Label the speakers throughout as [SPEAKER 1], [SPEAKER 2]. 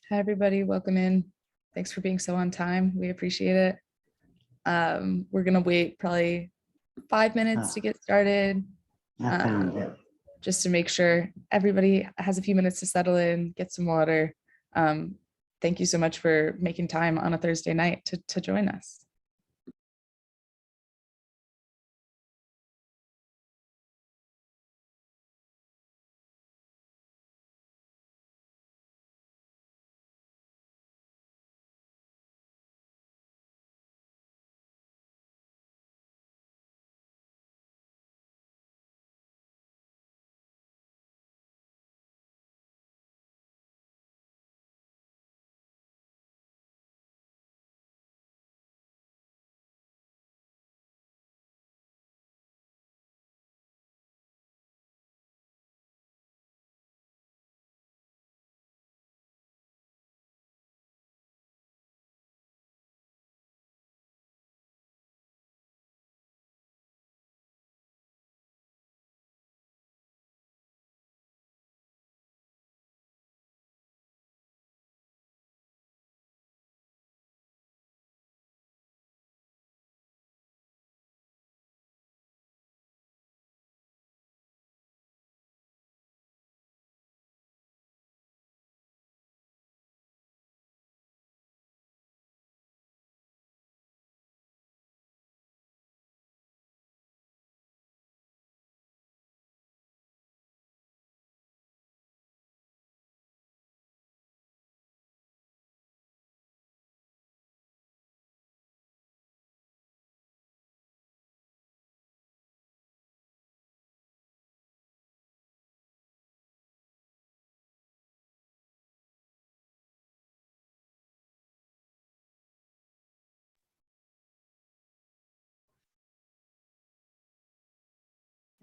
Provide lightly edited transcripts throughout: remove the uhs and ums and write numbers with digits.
[SPEAKER 1] Hi, everybody. Welcome in. Thanks for being so on time. We appreciate it. We're going to wait probably 5 minutes to get started, just to make sure everybody has a few minutes to settle in, get some water. Thank you so much for making time on a Thursday night to join us.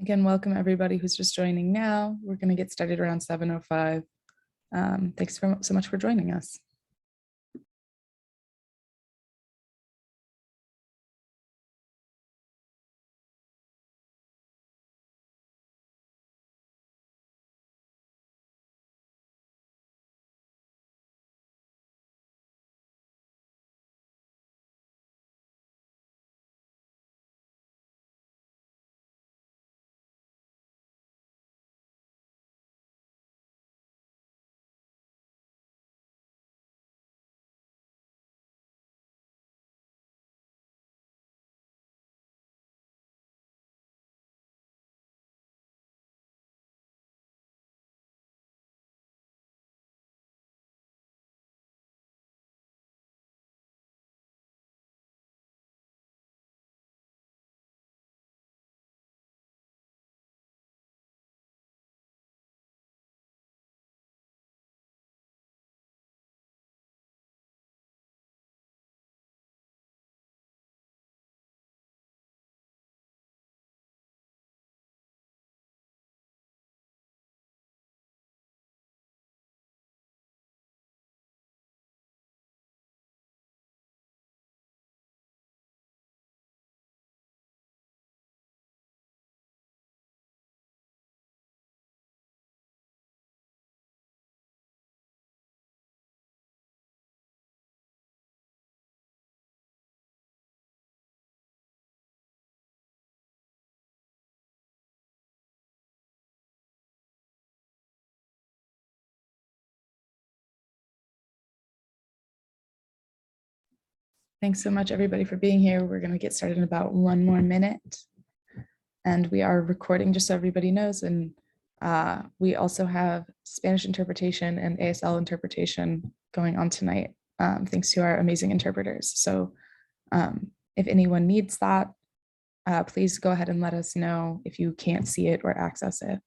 [SPEAKER 1] Again, welcome everybody who's just joining now. We're going to get started around 7:05. Thanks so much for joining us. Thanks so much, everybody, for being here. We're going to get started in about 1 more minute. And we are recording, just so everybody knows. And we also have Spanish interpretation and ASL interpretation going on tonight, thanks to our amazing interpreters. So if anyone needs that, please go ahead and let us know if you can't see it or access it.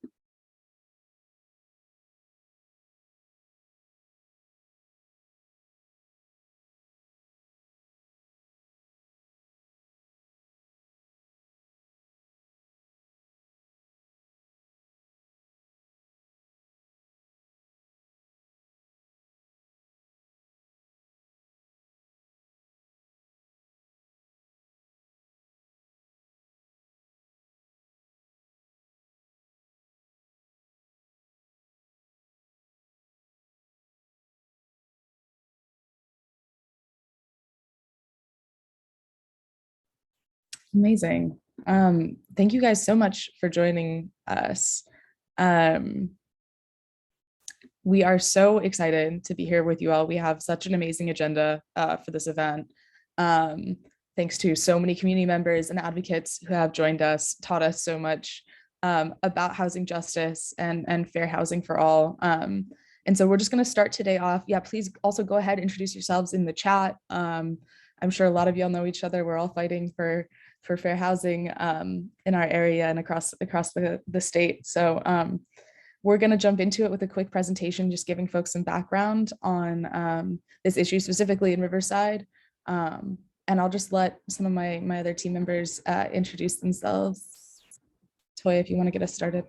[SPEAKER 1] Amazing. Thank you guys so much for joining us. Um, we are so excited to be here with you all. We have such an amazing agenda for this event. Thanks to so many community members and advocates who have joined us, taught us so much about housing justice and fair housing for all. And so we're just going to start today off. Yeah, please also go ahead and introduce yourselves in the chat. I'm sure a lot of y'all know each other. We're all fighting for fair housing in our area and across the state. So we're going to jump into it with a quick presentation, just giving folks some background on this issue specifically in Riverside. And I'll just let some of my other team members introduce themselves. Toya, if you want to get us started.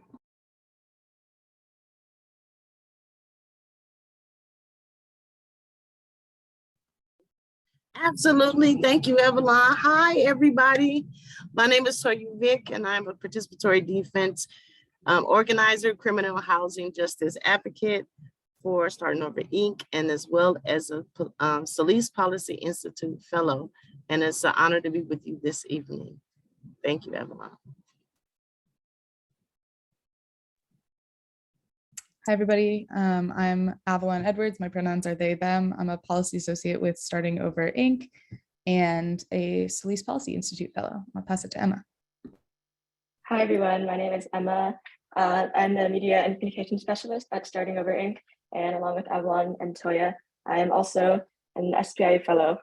[SPEAKER 2] Absolutely. Thank you, Evelyn. Hi, everybody. My name is Toya Vick, and I'm a participatory defense organizer, criminal housing justice advocate for Starting Over Inc., and as well as a Solís Policy Institute fellow. And it's an honor to be with you this evening. Thank you, Evelyn.
[SPEAKER 1] Hi, everybody. I'm Avalon Edwards. My pronouns are they, them. I'm a policy associate with Starting Over Inc. and a Solís Policy Institute fellow. I'll pass it to Emma.
[SPEAKER 3] Hi, everyone. My name is Emma. I'm the media and communication specialist at Starting Over Inc. And along with Avalon and Toya, I am also an SPI fellow.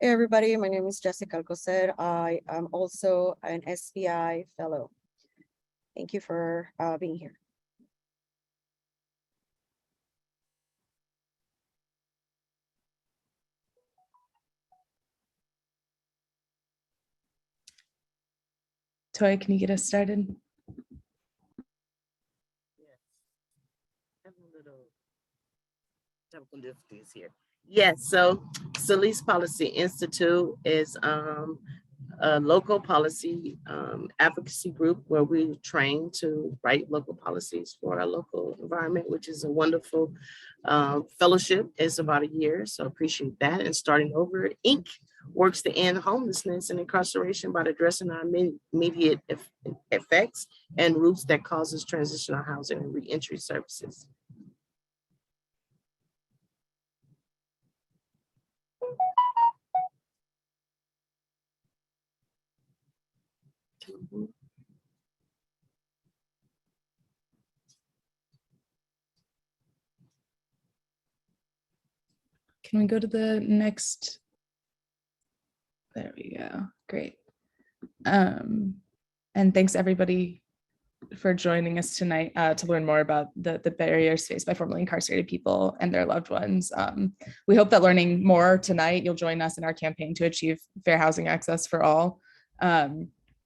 [SPEAKER 4] Hey everybody, my name is Jessica Alcocer. I am also an SPI fellow. Thank you for being here.
[SPEAKER 1] Toya, can you get us started?
[SPEAKER 2] Yes. I have a little technical difficulties here. Yes, so Solís Policy Institute is a local policy advocacy group where we train to write local policies for our local environment, which is a wonderful fellowship. It's about a year, so appreciate that. And Starting Over Inc. works to end homelessness and incarceration by addressing our immediate effects and roots that causes transitional housing and reentry services.
[SPEAKER 1] Can we go to the next? There we go. Great. And thanks everybody for joining us tonight to learn more about the barriers faced by formerly incarcerated people and their loved ones. We hope that learning more tonight, you'll join us in our campaign to achieve fair housing access for all.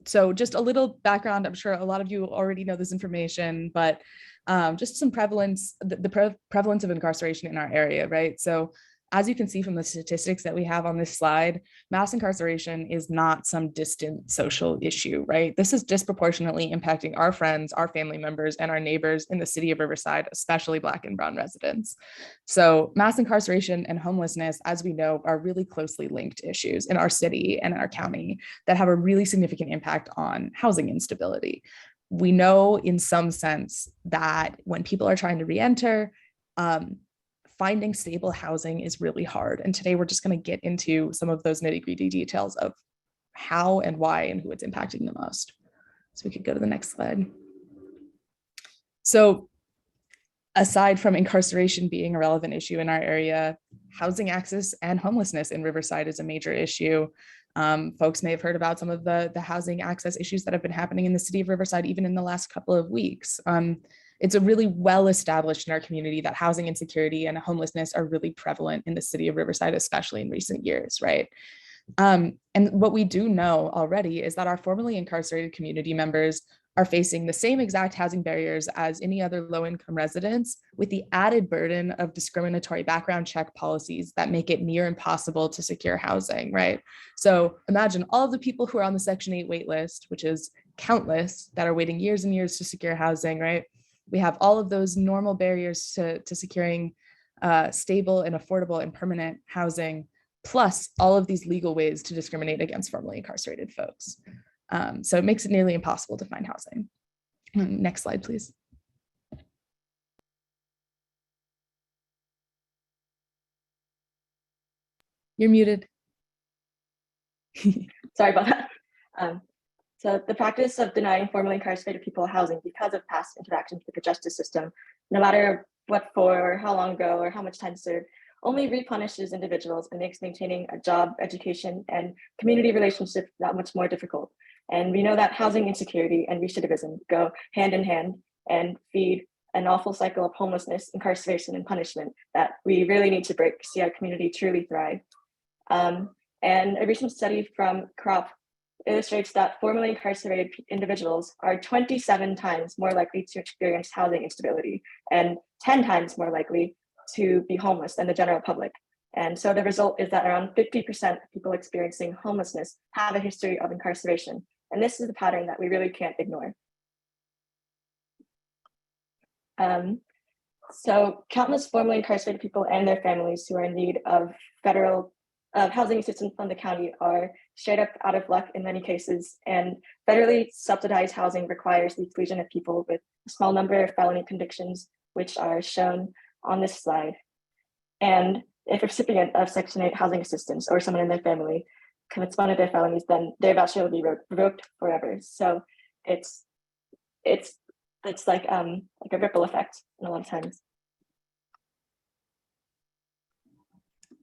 [SPEAKER 1] So just a little background, I'm sure a lot of you already know this information, but just some prevalence, the prevalence of incarceration in our area, right? So as you can see from the statistics that we have on this slide, mass incarceration is not some distant social issue, right? This is disproportionately impacting our friends, our family members, and our neighbors in the city of Riverside, especially Black and Brown residents. So mass incarceration and homelessness, as we know, are really closely linked issues in our city and in our county that have a really significant impact on housing instability. We know in some sense that when people are trying to re-enter, finding stable housing is really hard. And today we're just going to get into some of those nitty-gritty details of how and why and who it's impacting the most. So we could go to the next slide. So aside from incarceration being a relevant issue in our area, housing access and homelessness in Riverside is a major issue. Folks may have heard about some of the housing access issues that have been happening in the city of Riverside, even in the last couple of weeks. It's a really well established in our community that housing insecurity and homelessness are really prevalent in the city of Riverside, especially in recent years, right? And what we do know already is that our formerly incarcerated community members are facing the same exact housing barriers as any other low-income residents, with the added burden of discriminatory background check policies that make it near impossible to secure housing, right? So imagine all of the people who are on the Section 8 wait list, which is countless, that are waiting years and years to secure housing, right? We have all of those normal barriers to securing stable and affordable and permanent housing, plus all of these legal ways to discriminate against formerly incarcerated folks. So it makes it nearly impossible to find housing. Next slide, please. You're muted.
[SPEAKER 3] Sorry about that. So the practice of denying formerly incarcerated people housing because of past interactions with the justice system, no matter what for, or how long ago, or how much time served, only repunishes individuals and makes maintaining a job, education, and community relationships that much more difficult. And we know that housing insecurity and recidivism go hand in hand and feed an awful cycle of homelessness, incarceration, and punishment that we really need to break to see our community truly thrive. And a recent study from CROP illustrates that formerly incarcerated individuals are 27 times more likely to experience housing instability and 10 times more likely to be homeless than the general public. And so the result is that around 50% of people experiencing homelessness have a history of incarceration. And this is a pattern that we really can't ignore. So countless formerly incarcerated people and their families who are in need of federal housing assistance from the county are straight up out of luck in many cases, and federally subsidized housing requires the exclusion of people with a small number of felony convictions, which are shown on this slide. And if a recipient of Section 8 housing assistance or someone in their family commits one of their felonies, then their voucher will be revoked forever. So it's like a ripple effect a lot of times.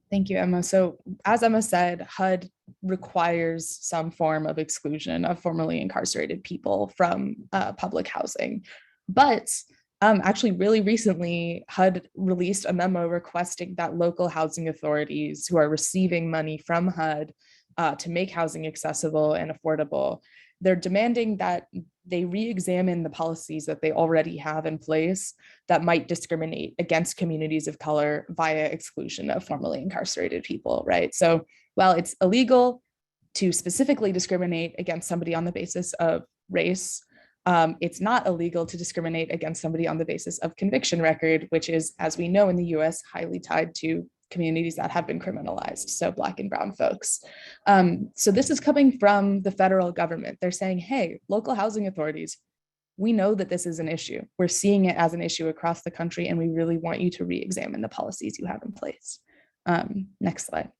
[SPEAKER 1] Thank you, Emma. So as Emma said, HUD requires some form of exclusion of formerly incarcerated people from public housing. But actually really recently, HUD released a memo requesting that local housing authorities who are receiving money from HUD to make housing accessible and affordable, they're demanding that they re-examine the policies that they already have in place that might discriminate against communities of color via exclusion of formerly incarcerated people, right? So while it's illegal to specifically discriminate against somebody on the basis of race, it's not illegal to discriminate against somebody on the basis of conviction record, which is, as we know in the US, highly tied to communities that have been criminalized, so Black and brown folks. So this is coming from the federal government. They're saying, hey, local housing authorities, we know that this is an issue. We're seeing it as an issue across the country, and we really want you to re-examine the policies you have in place. Next slide.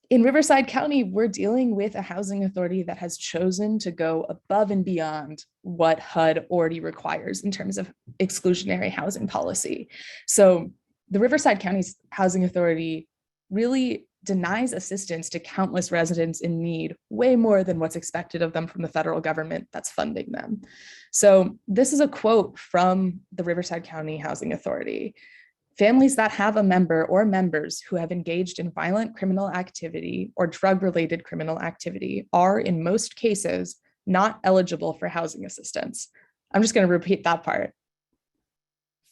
[SPEAKER 1] In Riverside County, we're dealing with a housing authority that has chosen to go above and beyond what HUD already requires in terms of exclusionary housing policy. So the Riverside County's housing authority really denies assistance to countless residents in need, way more than what's expected of them from the federal government that's funding them. So this is a quote from the Riverside County Housing Authority. Families that have a member or members who have engaged in violent criminal activity or drug-related criminal activity are, in most cases, not eligible for housing assistance. I'm just going to repeat that part.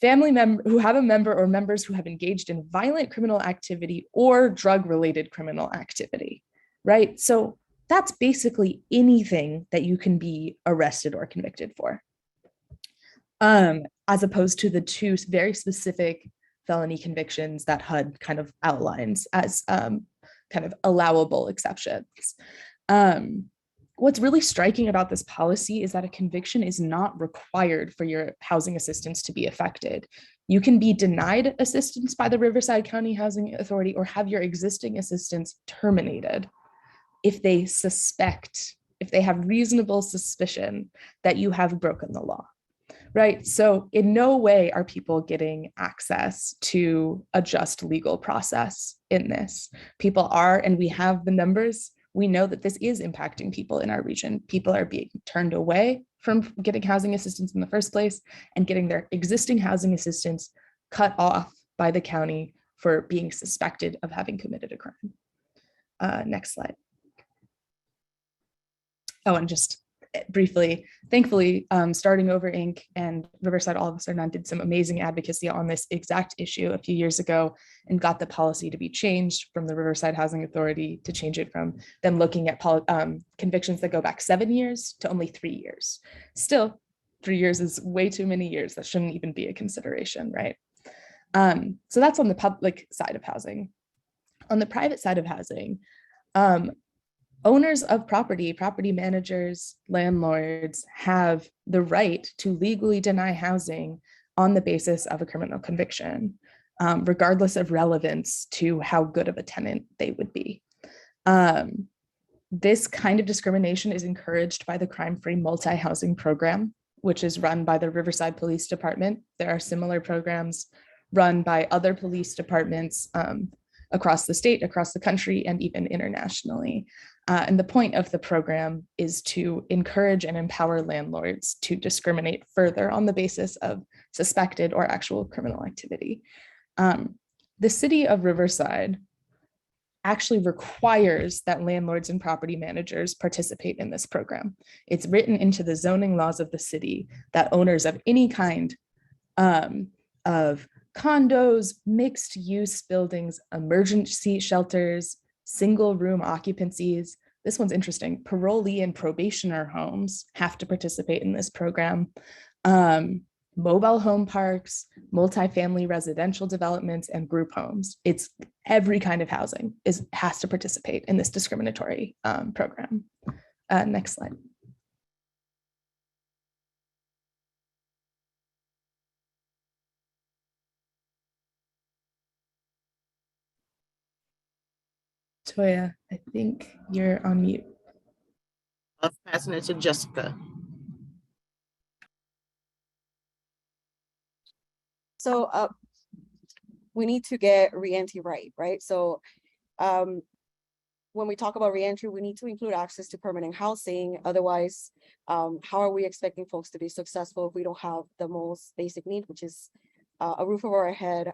[SPEAKER 1] Family members who have a member or members who have engaged in violent criminal activity or drug-related criminal activity, right? So that's basically anything that you can be arrested or convicted for, as opposed to the two very specific felony convictions that HUD kind of outlines as kind of allowable exceptions. What's really striking about this policy is that a conviction is not required for your housing assistance to be affected. You can be denied assistance by the Riverside County Housing Authority or have your existing assistance terminated if they have reasonable suspicion that you have broken the law. Right. So in no way are people getting access to a just legal process in this. People are, and we have the numbers. We know that this is impacting people in our region. People are being turned away from getting housing assistance in the first place and getting their existing housing assistance cut off by the county for being suspected of having committed a crime. Next slide. Oh, and just briefly, thankfully, Starting Over Inc. and Riverside All of Us Are None did some amazing advocacy on this exact issue a few years ago and got the policy to be changed from the Riverside Housing Authority to change it from them looking at convictions that go back 7 years to only 3 years. Still, 3 years is way too many years. That shouldn't even be a consideration, right? So that's on the public side of housing. On the private side of housing, owners of property, property managers, landlords have the right to legally deny housing on the basis of a criminal conviction, regardless of relevance to how good of a tenant they would be. This kind of discrimination is encouraged by the crime-free multi-housing program, which is run by the Riverside Police Department. There are similar programs run by other police departments across the state, across the country, and even internationally. And the point of the program is to encourage and empower landlords to discriminate further on the basis of suspected or actual criminal activity. The city of Riverside actually requires that landlords and property managers participate in this program. It's written into the zoning laws of the city that owners of any kind of condos, mixed use buildings, emergency shelters, single room occupancies. This one's interesting. Parolee and probationer homes have to participate in this program. Mobile home parks, multifamily residential developments, and group homes. It's every kind of housing has to participate in this discriminatory program. Next slide. Toya, I think you're on mute.
[SPEAKER 2] Of passing it to Jessica.
[SPEAKER 4] So we need to get reentry right? So when we talk about reentry, we need to include access to permanent housing. Otherwise, how are we expecting folks to be successful if we don't have the most basic need, which is a roof over our head,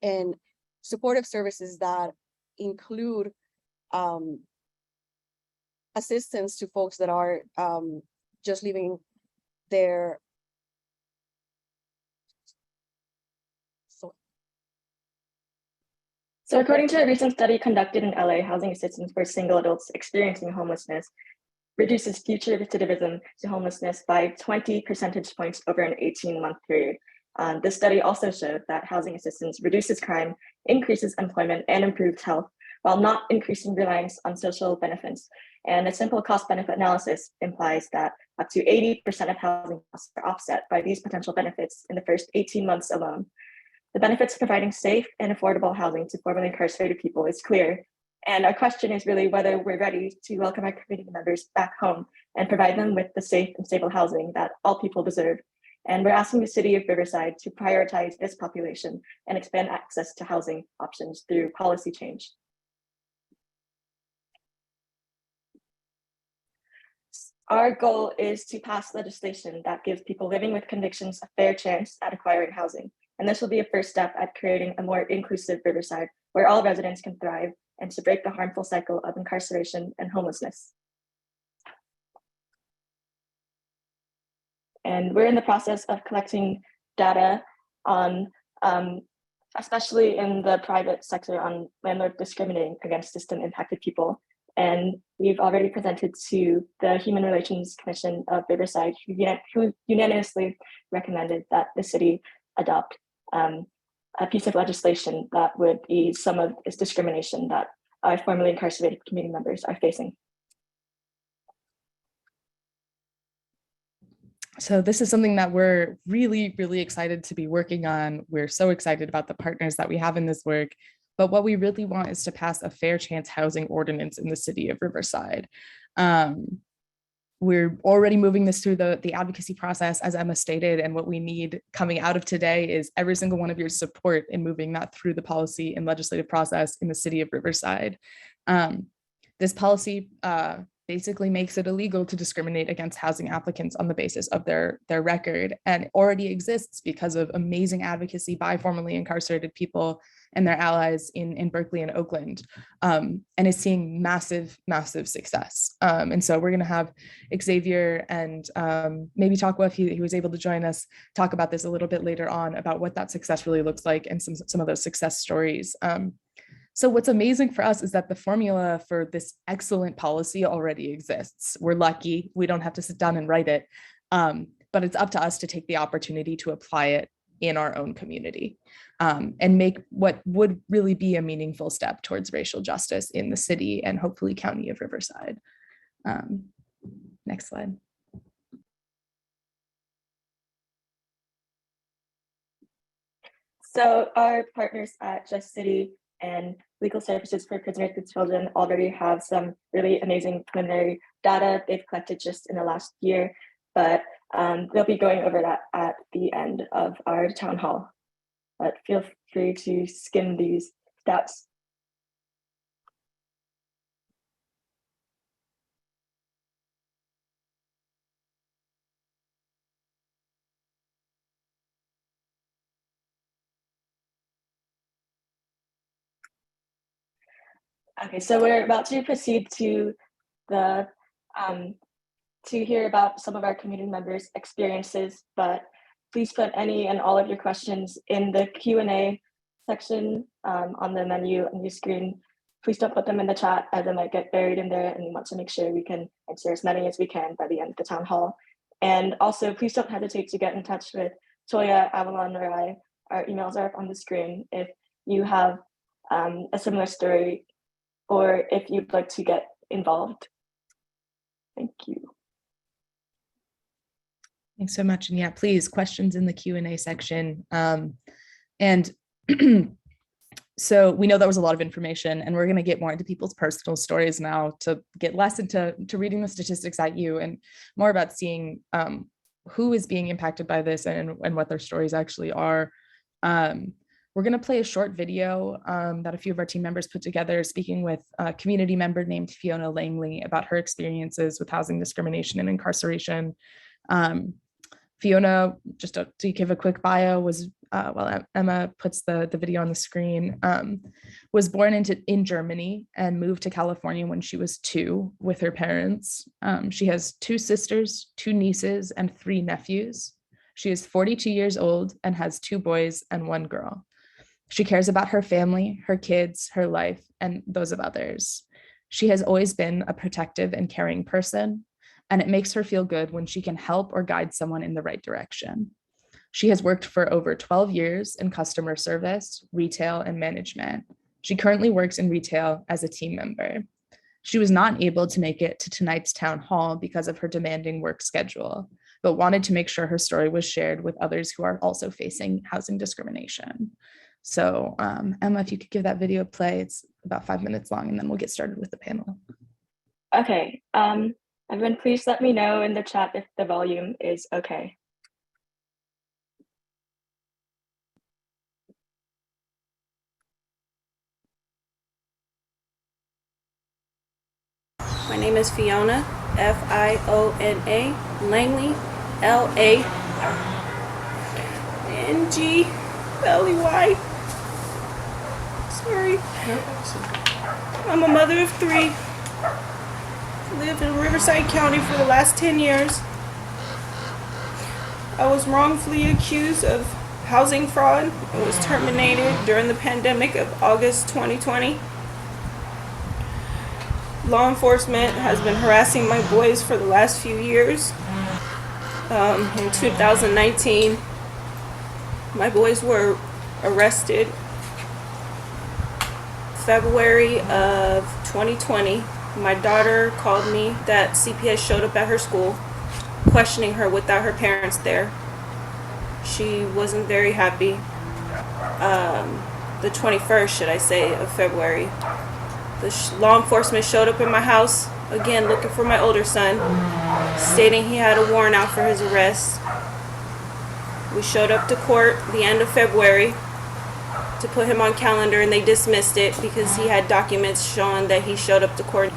[SPEAKER 4] and supportive services that include assistance to folks that are just leaving their
[SPEAKER 3] So according to a recent study conducted in LA, housing assistance for single adults experiencing homelessness reduces future recidivism to homelessness by 20 percentage points over an 18-month period. This study also showed that housing assistance reduces crime, increases employment, and improves health, while not increasing reliance on social benefits. And a simple cost-benefit analysis implies that up to 80% of housing costs are offset by these potential benefits in the first 18 months alone. The benefits of providing safe and affordable housing to formerly incarcerated people is clear. And our question is really whether we're ready to welcome our community members back home and provide them with the safe and stable housing that all people deserve. And we're asking the city of Riverside to prioritize this population and expand access to housing options through policy change. Our goal is to pass legislation that gives people living with convictions a fair chance at acquiring housing. And this will be a first step at creating a more inclusive Riverside where all residents can thrive and to break the harmful cycle of incarceration and homelessness. And we're in the process of collecting data on, especially in the private sector, on landlord discriminating against system impacted people. And we've already presented to the Human Relations Commission of Riverside, who unanimously recommended that the city adopt a piece of legislation that would ease some of this discrimination that our formerly incarcerated community members are facing.
[SPEAKER 1] So this is something that we're really, really excited to be working on. We're so excited about the partners that we have in this work. But what we really want is to pass a fair chance housing ordinance in the city of Riverside. We're already moving this through the advocacy process, as Emma stated, and what we need coming out of today is every single one of your support in moving that through the policy and legislative process in the city of Riverside. This policy basically makes it illegal to discriminate against housing applicants on the basis of their record, and already exists because of amazing advocacy by formerly incarcerated people and their allies in Berkeley and Oakland, and is seeing massive, massive success. And so we're going to have Xavier and maybe Taqwaa, if he was able to join us, talk about this a little bit later on about what that success really looks like and some of those success stories. So what's amazing for us is that the formula for this excellent policy already exists. We're lucky. We don't have to sit down and write it. But it's up to us to take the opportunity to apply it in our own community, and make what would really be a meaningful step towards racial justice in the city and hopefully county of Riverside. Next slide.
[SPEAKER 3] So our partners at Just City and Legal Services for Prisoners with Children already have some really amazing preliminary data they've collected just in the last year, but they'll be going over that at the end of our town hall. But feel free to skim these stats. Okay, so we're about to proceed to the to hear about some of our community members' experiences, but please put any and all of your questions in the Q&A section on the menu on your screen. Please don't put them in the chat, as they might get buried in there, and we want to make sure we can answer as many as we can by the end of the town hall. And also, please don't hesitate to get in touch with Toya, Avalon, or I. Our emails are up on the screen if you have a similar story or if you'd like to get involved. Thank you.
[SPEAKER 1] Thanks so much. And yeah, please, questions in the Q&A section. And so we know that was a lot of information, and we're going to get more into people's personal stories now to get less into reading the statistics at you and more about seeing who is being impacted by this and what their stories actually are. We're going to play a short video that a few of our team members put together, speaking with a community member named Fiona Langley about her experiences with housing discrimination and incarceration. Fiona, just to give a quick bio, was, while Emma puts the video on the screen, was born in Germany and moved to California when she was 2 with her parents. She has 2 sisters, 2 nieces, and 3 nephews. She is 42 years old and has 2 boys and 1 girl. She cares about her family, her kids, her life, and those of others. She has always been a protective and caring person, and it makes her feel good when she can help or guide someone in the right direction. She has worked for over 12 years in customer service, retail, and management. She currently works in retail as a team member. She was not able to make it to tonight's town hall because of her demanding work schedule, but wanted to make sure her story was shared with others who are also facing housing discrimination. So Emma, if you could give that video a play, it's about 5 minutes long, and then we'll get started with the panel.
[SPEAKER 3] Okay, everyone please let me know in the chat if the volume is okay.
[SPEAKER 5] My name is Fiona, Fiona Langley, Langley. Sorry. I'm a mother of 3. Lived in Riverside County for the last 10 years. I was wrongfully accused of housing fraud and was terminated during the pandemic of August 2020. Law enforcement has been harassing my boys for the last few years. In 2019, my boys were arrested. February of 2020, my daughter called me that CPS showed up at her school, questioning her without her parents there. She wasn't very happy. The 21st, should I say, of February, the law enforcement showed up in my house, again looking for my older son, stating he had a warrant out for his arrest. We showed up to court the end of February to put him on calendar, and they dismissed it because he had documents showing that he showed up to court.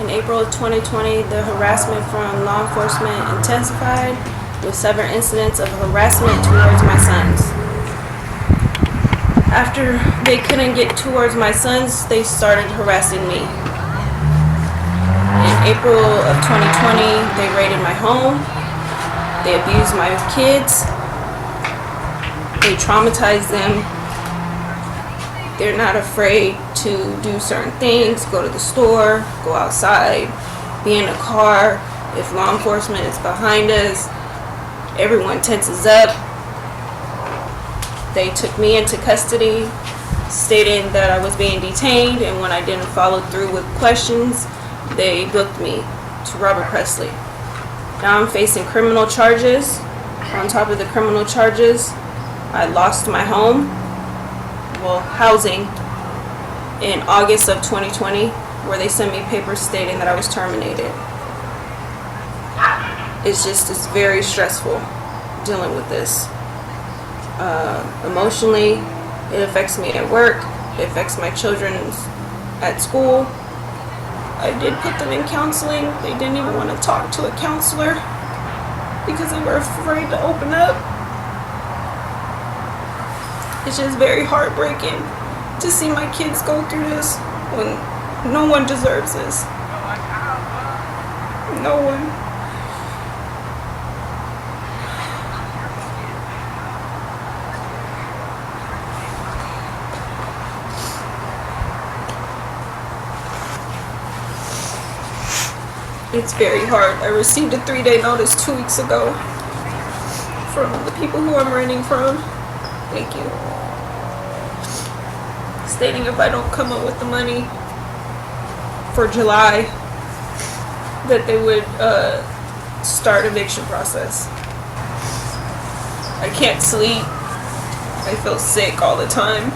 [SPEAKER 5] In April of 2020, the harassment from law enforcement intensified with several incidents of harassment towards my sons. After they couldn't get towards my sons, they started harassing me. In April of 2020, they raided my home. They abused my kids. They traumatized them. They're not afraid to do certain things, go to the store, go outside, be in a car. If law enforcement is behind us, Everyone tenses up. They took me into custody, stating that I was being detained, and when I didn't follow through with questions, they booked me to Robert Presley. Now I'm facing criminal charges. On top of the criminal charges, I lost my home, housing, in August of 2020, where they sent me papers stating that I was terminated. It's very stressful dealing with this. Emotionally, it affects me at work, it affects my children at school. I did put them in counseling. They didn't even want to talk to a counselor because they were afraid to open up. It's just very heartbreaking to see my kids go through this when no one deserves this. No one. It's very hard. I received a 3-day notice 2 weeks ago from the people who I'm renting from. Thank you. Stating if I don't come up with the money for July, that they would start eviction process. I can't sleep. I feel sick all the time.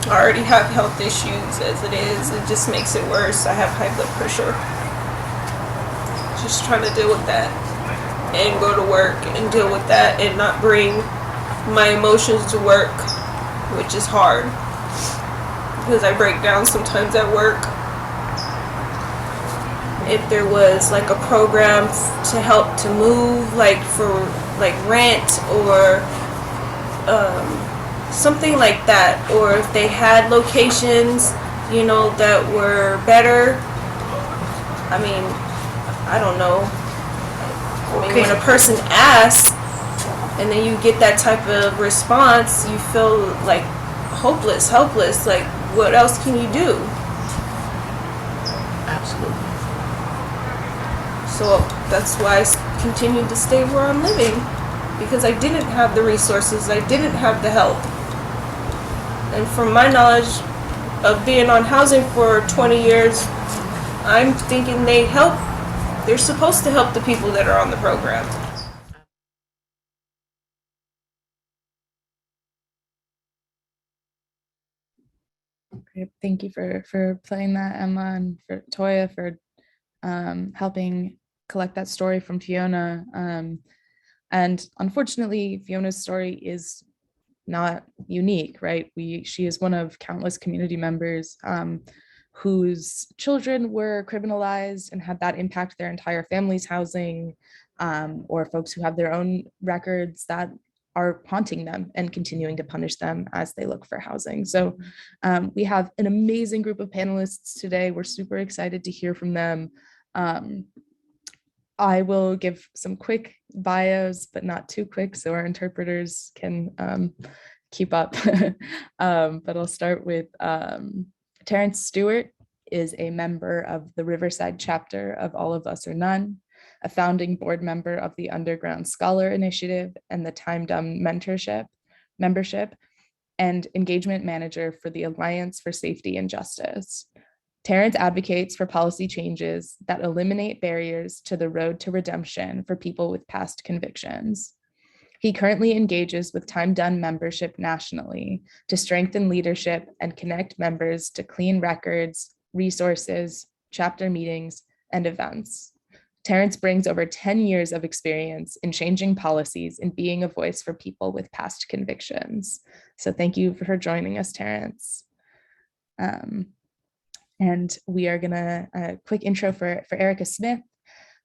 [SPEAKER 5] I already have health issues as it is. It just makes it worse. I have high blood pressure. Just trying to deal with that and go to work and deal with that and not bring my emotions to work, which is hard because I break down sometimes at work. If there was like a program to help to move, like for like rent or something like that, or if they had locations, you know, that were better. I mean, I don't know. I mean, when a person asks and then you get that type of response, you feel like hopeless, helpless. Like, what else can you do?
[SPEAKER 2] Absolutely.
[SPEAKER 5] So that's why I continued to stay where I'm living, because I didn't have the resources, I didn't have the help. And from my knowledge of being on housing for 20 years, I'm thinking they're supposed to help the people that are on the program.
[SPEAKER 1] Great. Thank you for playing that, Emma, and for Toya for helping collect that story from Fiona. And unfortunately, Fiona's story is not unique, right? She is one of countless community members whose children were criminalized and had that impact their entire family's housing, or folks who have their own records that are haunting them and continuing to punish them as they look for housing. So we have an amazing group of panelists today. We're super excited to hear from them. I will give some quick bios, but not too quick, so our interpreters can keep up. But I'll start with Terence Stewart is a member of the Riverside chapter of All of Us or None, a founding board member of the Underground Scholar Initiative and the Time Dumb membership, and engagement manager for the Alliance for Safety and Justice. Terrance advocates for policy changes that eliminate barriers to the road to redemption for people with past convictions. He currently engages with Time Done membership nationally to strengthen leadership and connect members to clean records, resources, chapter meetings, and events. Terrance brings over 10 years of experience in changing policies and being a voice for people with past convictions. So thank you for joining us, Terrance. And we are gonna, a quick intro for Erica Smith.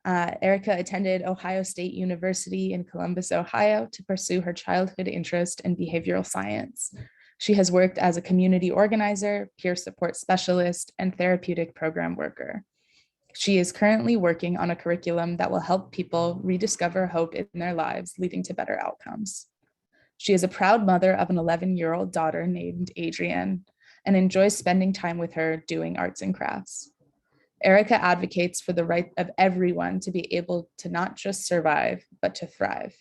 [SPEAKER 1] Erica attended Ohio State University in Columbus, Ohio to pursue her childhood interest in behavioral science. She has worked as a community organizer, peer support specialist, and therapeutic program worker. She is currently working on a curriculum that will help people rediscover hope in their lives, leading to better outcomes. She is a proud mother of an 11-year-old daughter named Adrienne and enjoys spending time with her doing arts and crafts. Erica advocates for the right of everyone to be able to not just survive, but to thrive.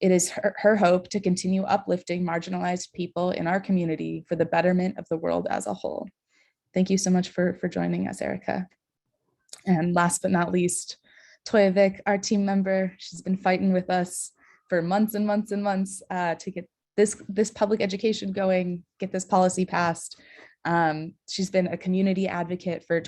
[SPEAKER 1] It is her hope to continue uplifting marginalized people in our community for the betterment of the world as a whole. Thank you so much for joining us, Erica. And last but not least, Toya Vick, our team member. She's been fighting with us for months and months and months to get this public education going, get this policy passed. She's been a community advocate for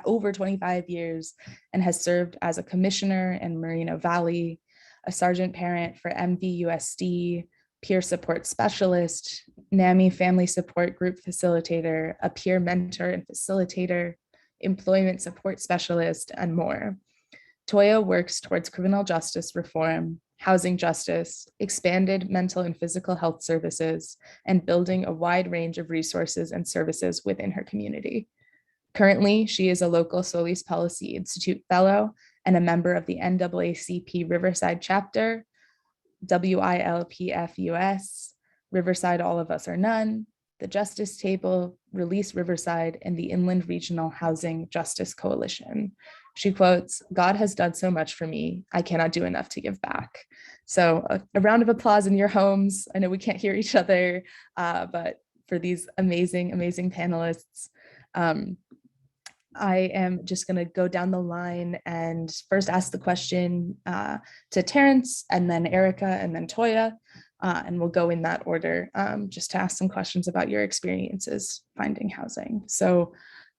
[SPEAKER 1] over 25 years and has served as a commissioner in Moreno Valley, a sergeant parent for MVUSD, peer support specialist, NAMI family support group facilitator, a peer mentor and facilitator, employment support specialist, and more. Toya works towards criminal justice reform, housing justice, expanded mental and physical health services, and building a wide range of resources and services within her community. Currently, she is a local Solís Policy Institute Fellow and a member of the NAACP Riverside Chapter, WILPFUS, Riverside All of Us or None, the Justice Table, Release Riverside, and the Inland Regional Housing Justice Coalition. She quotes, "God has done so much for me. I cannot do enough to give back." So a round of applause in your homes. I know we can't hear each other, but for these amazing, amazing panelists. I am just going to go down the line and first ask the question to Terrance, and then Erica, and then Toya, and we'll go in that order just to ask some questions about your experiences finding housing. So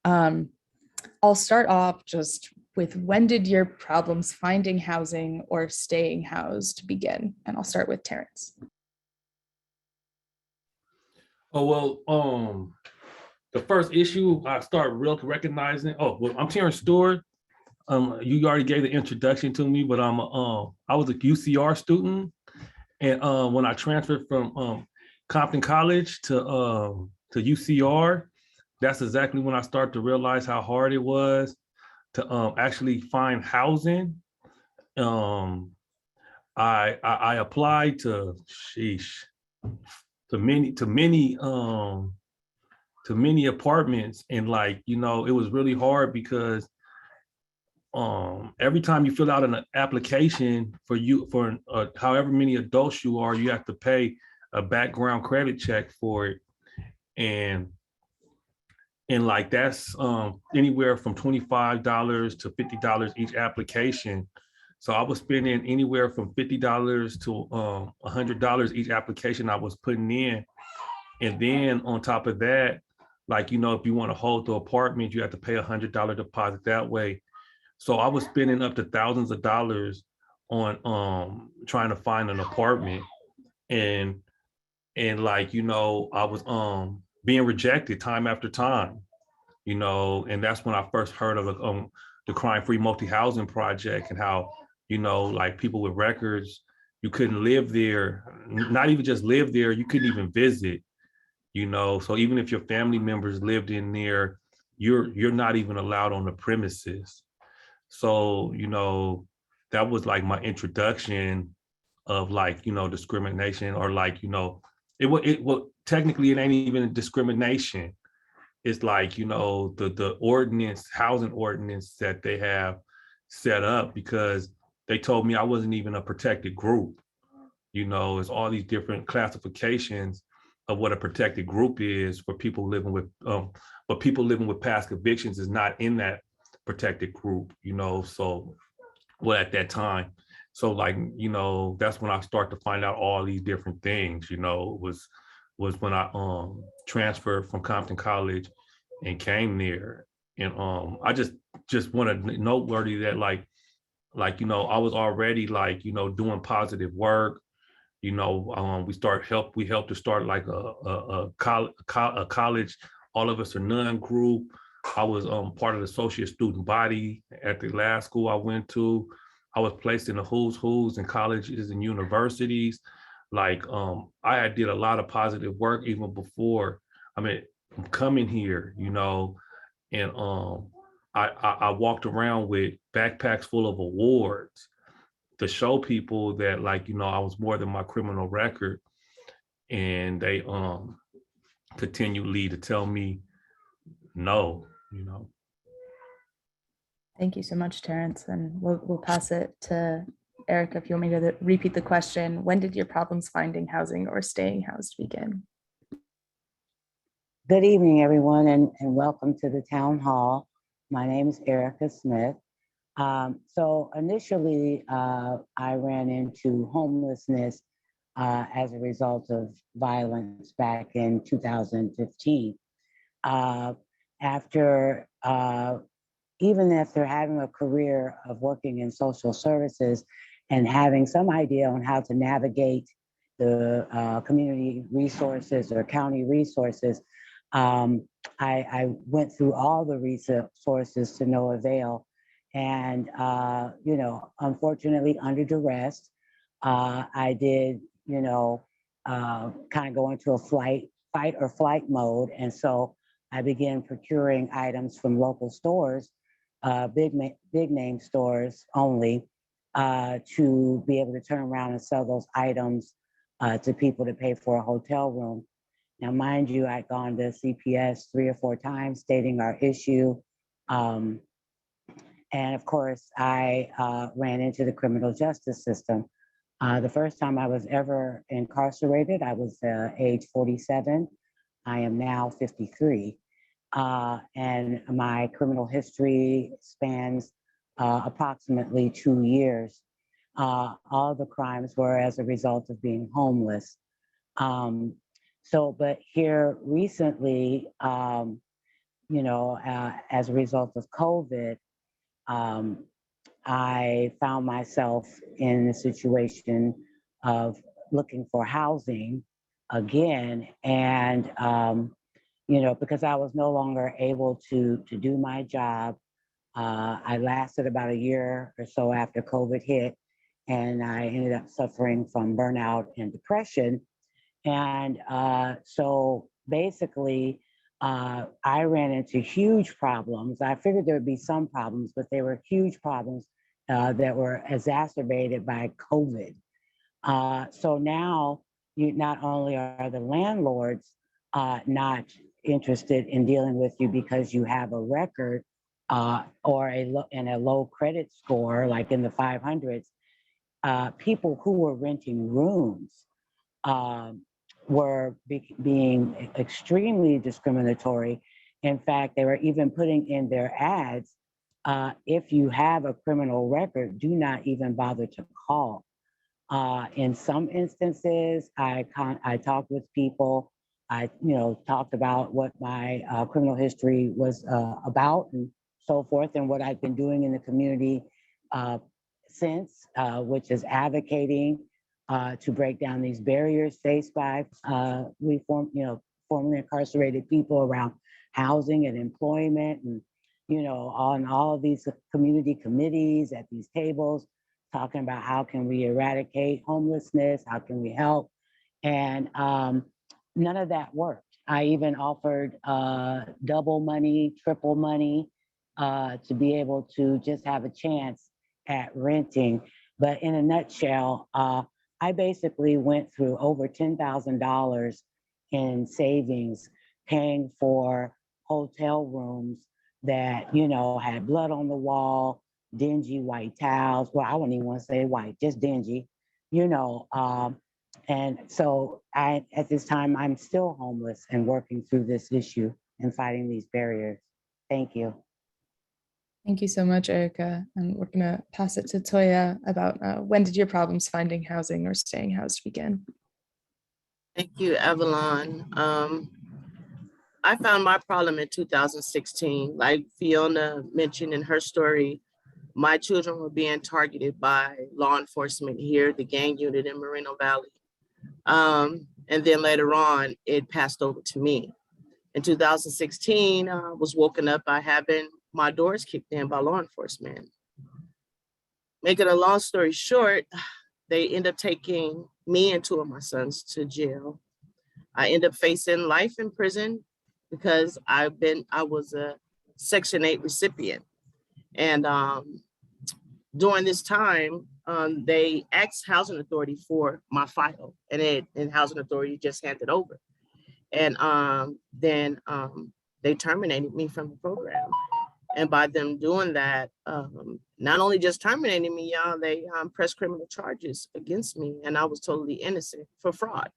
[SPEAKER 1] I'll start off just with, when did your problems finding housing or staying housed begin? And I'll start with Terrance.
[SPEAKER 6] Oh, well, the first issue I start recognizing, I'm Terence Stewart. You already gave the introduction to me, but I was a UCR student. And when I transferred from Compton College to UCR, that's exactly when I started to realize how hard it was to actually find housing. I applied to many apartments, and it was really hard because every time you fill out an application for however many adults you are, you have to pay a background credit check for it, and that's anywhere from $25 to $50 each application. So I was spending anywhere from $50 to $100 each application I was putting in. And then on top of that, if you want to hold the apartment, you have to pay $100 deposit that way. So I was spending up to thousands of dollars on trying to find an apartment. And I was being rejected time after time, and that's when I first heard of the crime-free multi-housing project, and how, people with records, you couldn't live there, not even just live there, you couldn't even visit, so even if your family members lived in there, you're not even allowed on the premises. So, that was my introduction of discrimination, or technically it ain't even discrimination. It's the ordinance, housing ordinance that they have set up, because they told me I wasn't even a protected group. It's all these different classifications of what a protected group is for people living with, but people living with past convictions is not in that protected group, so, at that time. So that's when I start to find out all these different things, was when I transferred from Compton College and came there. And I just want to noteworthy that I was already doing positive work. We helped to start a college, all of us are none group. I was part of the associate student body at the last school I went to. I was placed in the who's in colleges and universities. I did a lot of positive work even before, coming here, and I walked around with backpacks full of awards to show people that I was more than my criminal record. And they continually to tell me no,
[SPEAKER 1] Thank you so much, Terrence. And we'll pass it to Erica if you want me to repeat the question. When did your problems finding housing or staying housed begin?
[SPEAKER 7] Good evening, everyone, and welcome to the town hall. My name is Erica Smith. So initially, I ran into homelessness as a result of violence back in 2015. Even after having a career of working in social services and having some idea on how to navigate the community resources or county resources, I went through all the resources to no avail. And, unfortunately, under duress, I did, kind of go into a fight or flight mode. And so I began procuring items from local stores, big name stores only, to be able to turn around and sell those items to people to pay for a hotel room. Now, mind you, I'd gone to CPS 3 or 4 times stating our issue. And of course, I ran into the criminal justice system. The first time I was ever incarcerated, I was age 47. I am now 53. And my criminal history spans approximately 2 years. All the crimes were as a result of being homeless. But here recently, as a result of COVID, I found myself in a situation of looking for housing again. And, because I was no longer able to do my job, I lasted about a year or so after COVID hit, and I ended up suffering from burnout and depression. And so basically, I ran into huge problems. I figured there would be some problems, but they were huge problems that were exacerbated by COVID. So now, not only are the landlords not interested in dealing with you because you have a record or a low credit score, like in the 500s, people who were renting rooms were being extremely discriminatory. In fact, they were even putting in their ads, if you have a criminal record, do not even bother to call. In some instances, I talked with people. I, talked about what my criminal history was about and so forth, and what I've been doing in the community since, which is advocating to break down these barriers faced by formerly incarcerated people around housing and employment, and on all of these community committees at these tables, talking about how can we eradicate homelessness, how can we help, and none of that worked. I even offered double money, triple money to be able to just have a chance at renting. But in a nutshell, I basically went through over $10,000 in savings paying for hotel rooms that, had blood on the wall, dingy white towels. Well, I wouldn't even want to say white, just dingy, and so at this time, I'm still homeless and working through this issue and fighting these barriers. Thank you.
[SPEAKER 1] Thank you so much, Erica. And we're going to pass it to Toya about when did your problems finding housing or staying housed begin?
[SPEAKER 2] Thank you, Avalon. I found my problem in 2016. Like Fiona mentioned in her story, my children were being targeted by law enforcement here, the gang unit in Moreno Valley. And then later on, it passed over to me. In 2016, I was woken up by having my doors kicked in by law enforcement. Making a long story short, they end up taking me and 2 of my sons to jail. I end up facing life in prison because I was a Section 8 recipient. And during this time, they asked Housing Authority for my file, and Housing Authority just handed over. And then they terminated me from the program. And by them doing that, not only just terminating me, y'all, they pressed criminal charges against me, and I was totally innocent for fraud.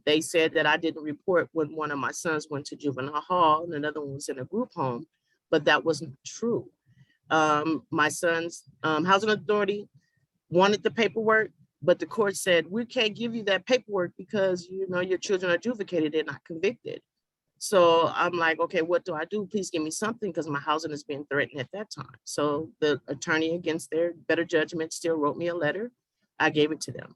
[SPEAKER 2] They said that I didn't report when one of my sons went to juvenile hall and another one was in a group home, but that wasn't true. My son's housing authority wanted the paperwork, but the court said, we can't give you that paperwork because, you know, your children are adjudicated, they're not convicted. So I'm like, okay, what do I do? Please give me something, because my housing is being threatened at that time. So the attorney, against their better judgment, still wrote me a letter. I gave it to them.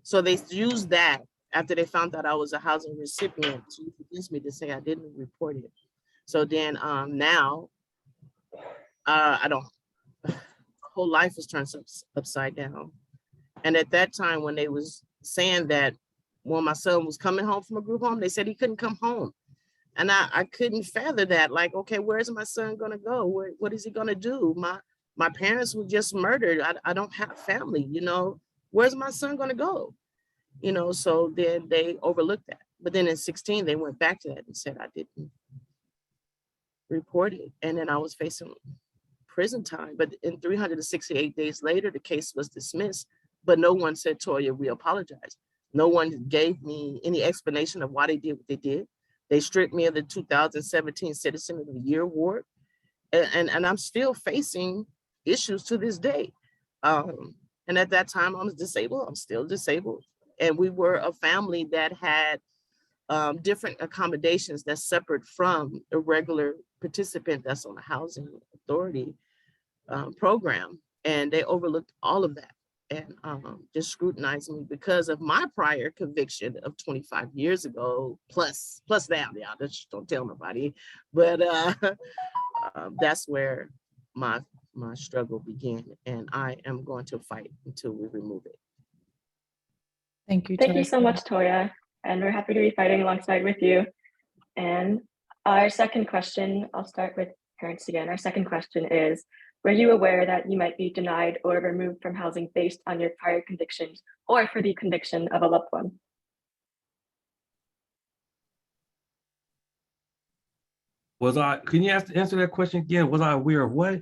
[SPEAKER 2] So they used that after they found out I was a housing recipient to against me to say I didn't report it. So then now I don't, whole life was turned upside down. And at that time, when they was saying that when my son was coming home from a group home, they said he couldn't come home. And I couldn't fathom that. Like, okay, where's my son gonna go? What is he gonna do? My parents were just murdered. I don't have family, you know. Where's my son gonna go? You know, so then they overlooked that. But then in 16, they went back to that and said I didn't report it. And then I was facing prison time. But in 368 days later, the case was dismissed. But no one said, Toya, we apologize. No one gave me any explanation of why they did what they did. They stripped me of the 2017 Citizen of the Year award. And I'm still facing issues to this day. And at that time, I was disabled. I'm still disabled. And we were a family that had different accommodations that's separate from a regular participant that's on the housing authority program. And they overlooked all of that and just scrutinized me because of my prior conviction of 25 years ago, plus that, y'all just don't tell nobody. But that's where my struggle began, and I am going to fight until we remove it.
[SPEAKER 1] Thank you.
[SPEAKER 3] Thank you
[SPEAKER 1] Toya.
[SPEAKER 3] so much, Toya. And we're happy to be fighting alongside with you. And our second question, I'll start with Terrance again. Our second question is, were you aware that you might be denied or removed from housing based on your prior convictions or for the conviction of a loved one?
[SPEAKER 6] Can you answer that question again? Was I aware of what?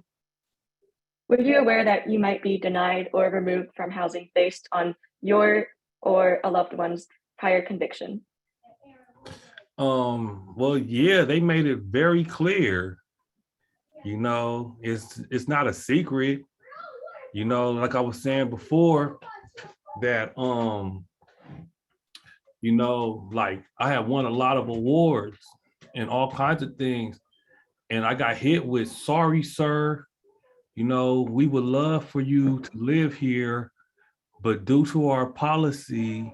[SPEAKER 3] Were you aware that you might be denied or removed from housing based on your or a loved one's prior conviction?
[SPEAKER 6] Well, yeah, they made it very clear. You know, it's not a secret. You know, like I was saying before, that you know, like I have won a lot of awards and all kinds of things, and I got hit with, sorry, sir, you know, we would love for you to live here, but due to our policy,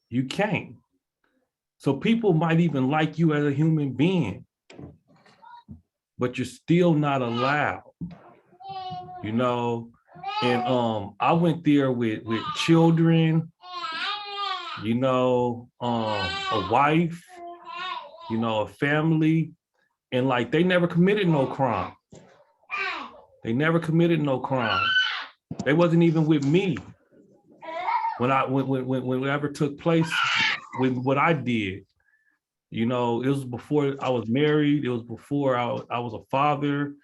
[SPEAKER 6] you can't. So people might even like you as a human being, but you're still not allowed, you know? And I went there with children, you know, a wife, you know, a family, and like they never committed no crime. They never committed no crime. They wasn't even with me when whatever took place with what I did. You know, it was before I was married. It was before I was a father.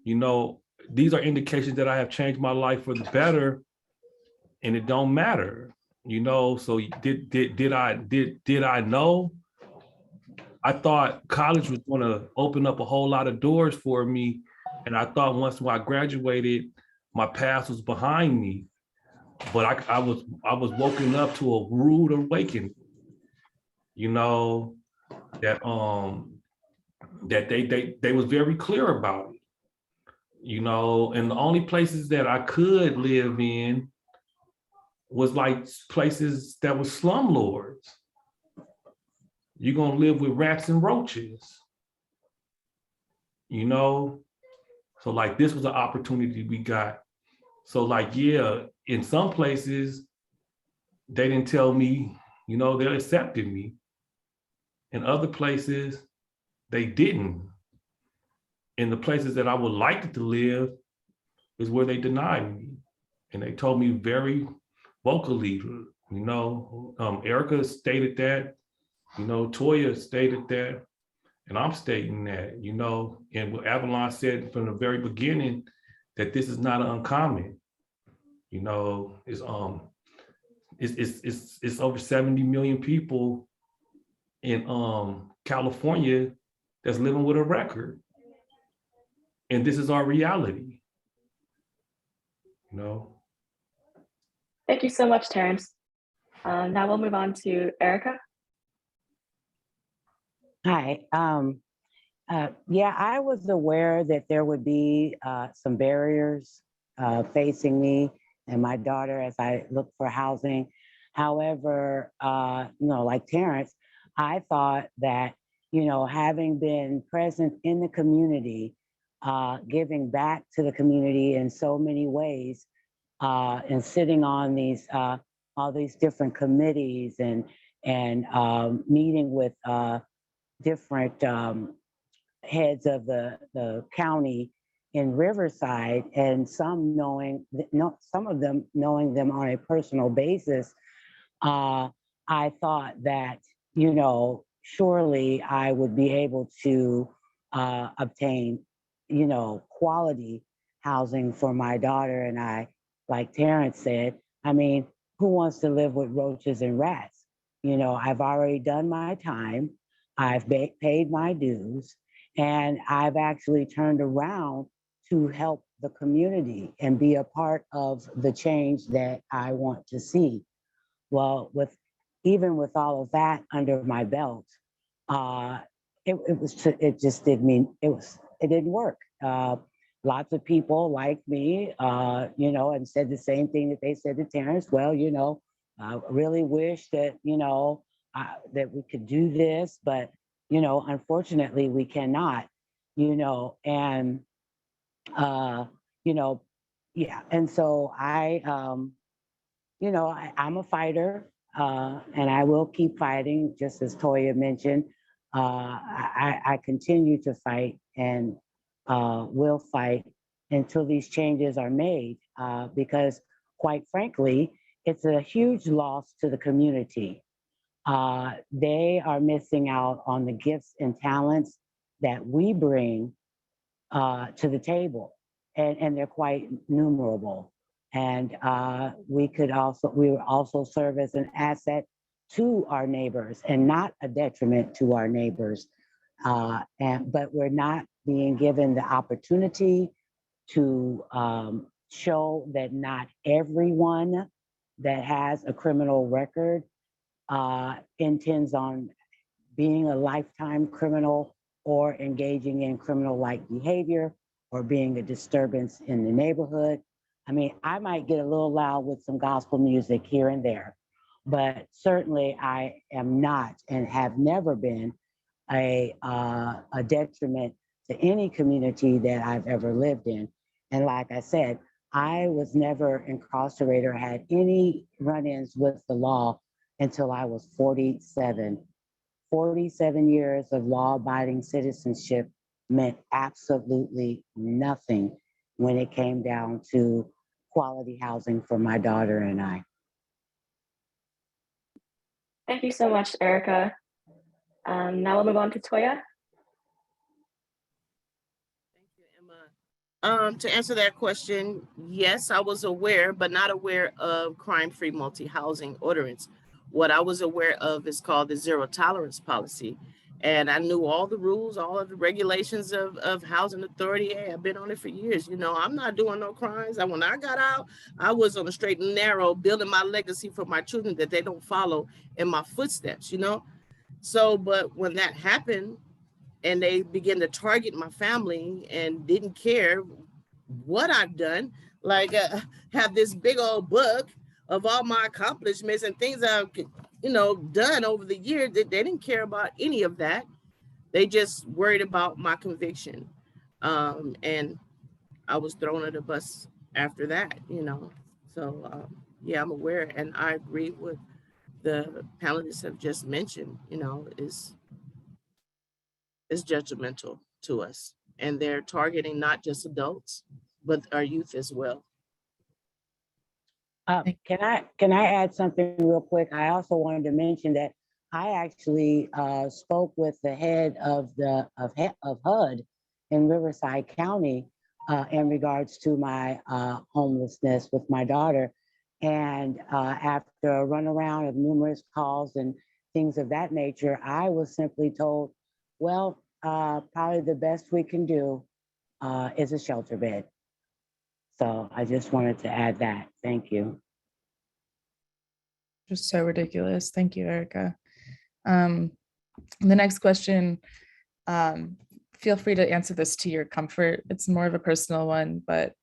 [SPEAKER 6] You know, these are indications that I have changed my life for the better, and it don't matter. You know, so did I know? I thought college was going to open up a whole lot of doors for me, and I thought once I graduated, my past was behind me. But I was woken up to a rude awakening. You know, that they was very clear about it. You know, and the only places that I could live in was like places that were slumlords. You're gonna live with rats and roaches. You know, so like this was an opportunity we got. So like, yeah, in some places they didn't tell me, you know, they accepted me. In other places they didn't. In the places that I would like to live is where they denied me. And they told me very vocally, you know, Erica stated that, you know, Toya stated that, And I'm stating that, you know, and what Avalon said from the very beginning, that this is not uncommon. You know, it's over 70 million people in California that's living with a record. And this is our reality. You know.
[SPEAKER 3] Thank you so much, Terrence. Now we'll move on to Erica.
[SPEAKER 7] Hi. Yeah, I was aware that there would be some barriers facing me and my daughter as I look for housing. However, you know, like Terrence, I thought that, you know, having been present in the community, giving back to the community in so many ways, and sitting on these all these different committees and meeting with different heads of the county in Riverside, and some of them knowing them on a personal basis, I thought that, you know, surely I would be able to obtain, you know, quality housing for my daughter and I. Like Terrence said, I mean, who wants to live with roaches and rats? You know, I've already done my time. I've paid my dues, and I've actually turned around to help the community and be a part of the change that I want to see. Well, even with all of that under my belt, it just didn't mean it didn't work. Lots of people like me, you know, and said the same thing that they said to Terrence. Well, you know, I really wish that, you know, that we could do this, but, you know, unfortunately we cannot, you know, and, you know, yeah. And so you know, I'm a fighter, and I will keep fighting, just as Toya mentioned. I continue to fight and will fight until these changes are made, because quite frankly, it's a huge loss to the community. They are missing out on the gifts and talents that we bring to the table, and they're quite numerable. And we will also serve as an asset to our neighbors and not a detriment to our neighbors. But we're not being given the opportunity to show that not everyone that has a criminal record intends on being a lifetime criminal or engaging in criminal-like behavior or being a disturbance in the neighborhood. I mean, I might get a little loud with some gospel music here and there, but certainly I am not and have never been a detriment to any community that I've ever lived in. And like I said, I was never incarcerated or had any run-ins with the law until I was 47. 47 years of law-abiding citizenship meant absolutely nothing when it came down to quality housing for my daughter and I.
[SPEAKER 3] Thank you so much, Erica. Now we'll move on to Toya.
[SPEAKER 2] Thank you, Emma. To answer that question, yes, I was aware, but not aware of crime-free multi-housing ordinance. What I was aware of is called the zero tolerance policy. And I knew all the rules, all of the regulations of housing authority. Hey, I've been on it for years. You know, I'm not doing no crimes. And when I got out, I was on the straight and narrow, building my legacy for my children that they don't follow in my footsteps, you know? So, but when that happened and they began to target my family and didn't care what I've done, like have this big old book of all my accomplishments and things I've, you know, done over the years, they didn't care about any of that. They just worried about my conviction. And I was thrown under the bus after that, you know. So yeah, I'm aware, and I agree with the panelists have just mentioned, you know, is judgmental to us. And they're targeting not just adults, but our youth as well.
[SPEAKER 7] Can I add something real quick? I also wanted to mention that I actually spoke with the head of HUD in Riverside County in regards to my homelessness with my daughter. And after a runaround of numerous calls and things of that nature, I was simply told, well, probably the best we can do is a shelter bed. So I just wanted to add that. Thank you.
[SPEAKER 1] Just so ridiculous. Thank you, Erica. The next question, feel free to answer this to your comfort. It's more of a personal one, but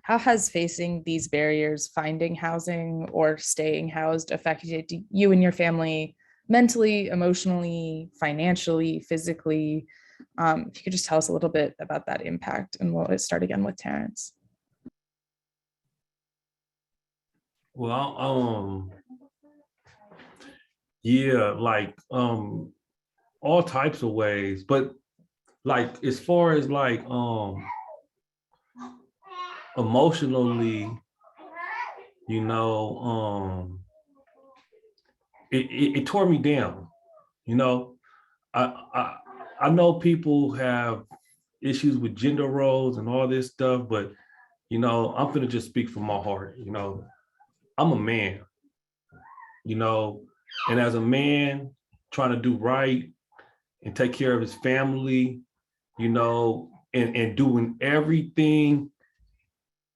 [SPEAKER 1] how has facing these barriers, finding housing or staying housed, affected you and your family mentally, emotionally, financially, physically? If you could just tell us a little bit about that impact, and we'll start again with Terrance.
[SPEAKER 6] Well, yeah, like all types of ways, but like as far as like emotionally, you know, it tore me down. You know, I know people have issues with gender roles and all this stuff, but you know, I'm gonna just speak from my heart. You know, I'm a man. You know, and as a man trying to do right and take care of his family, you know, and doing everything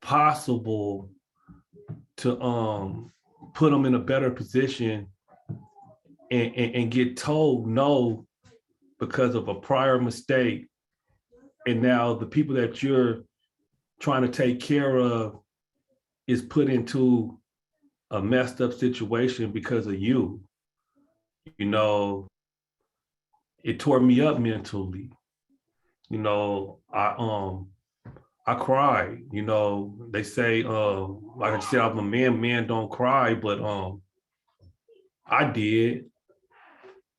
[SPEAKER 6] possible to put them in a better position and get told no because of a prior mistake. And now the people that you're trying to take care of is put into a messed up situation because of you. You know, it tore me up mentally. You know, I cried. You know, they say like I said, I'm a man, men don't cry, but I did.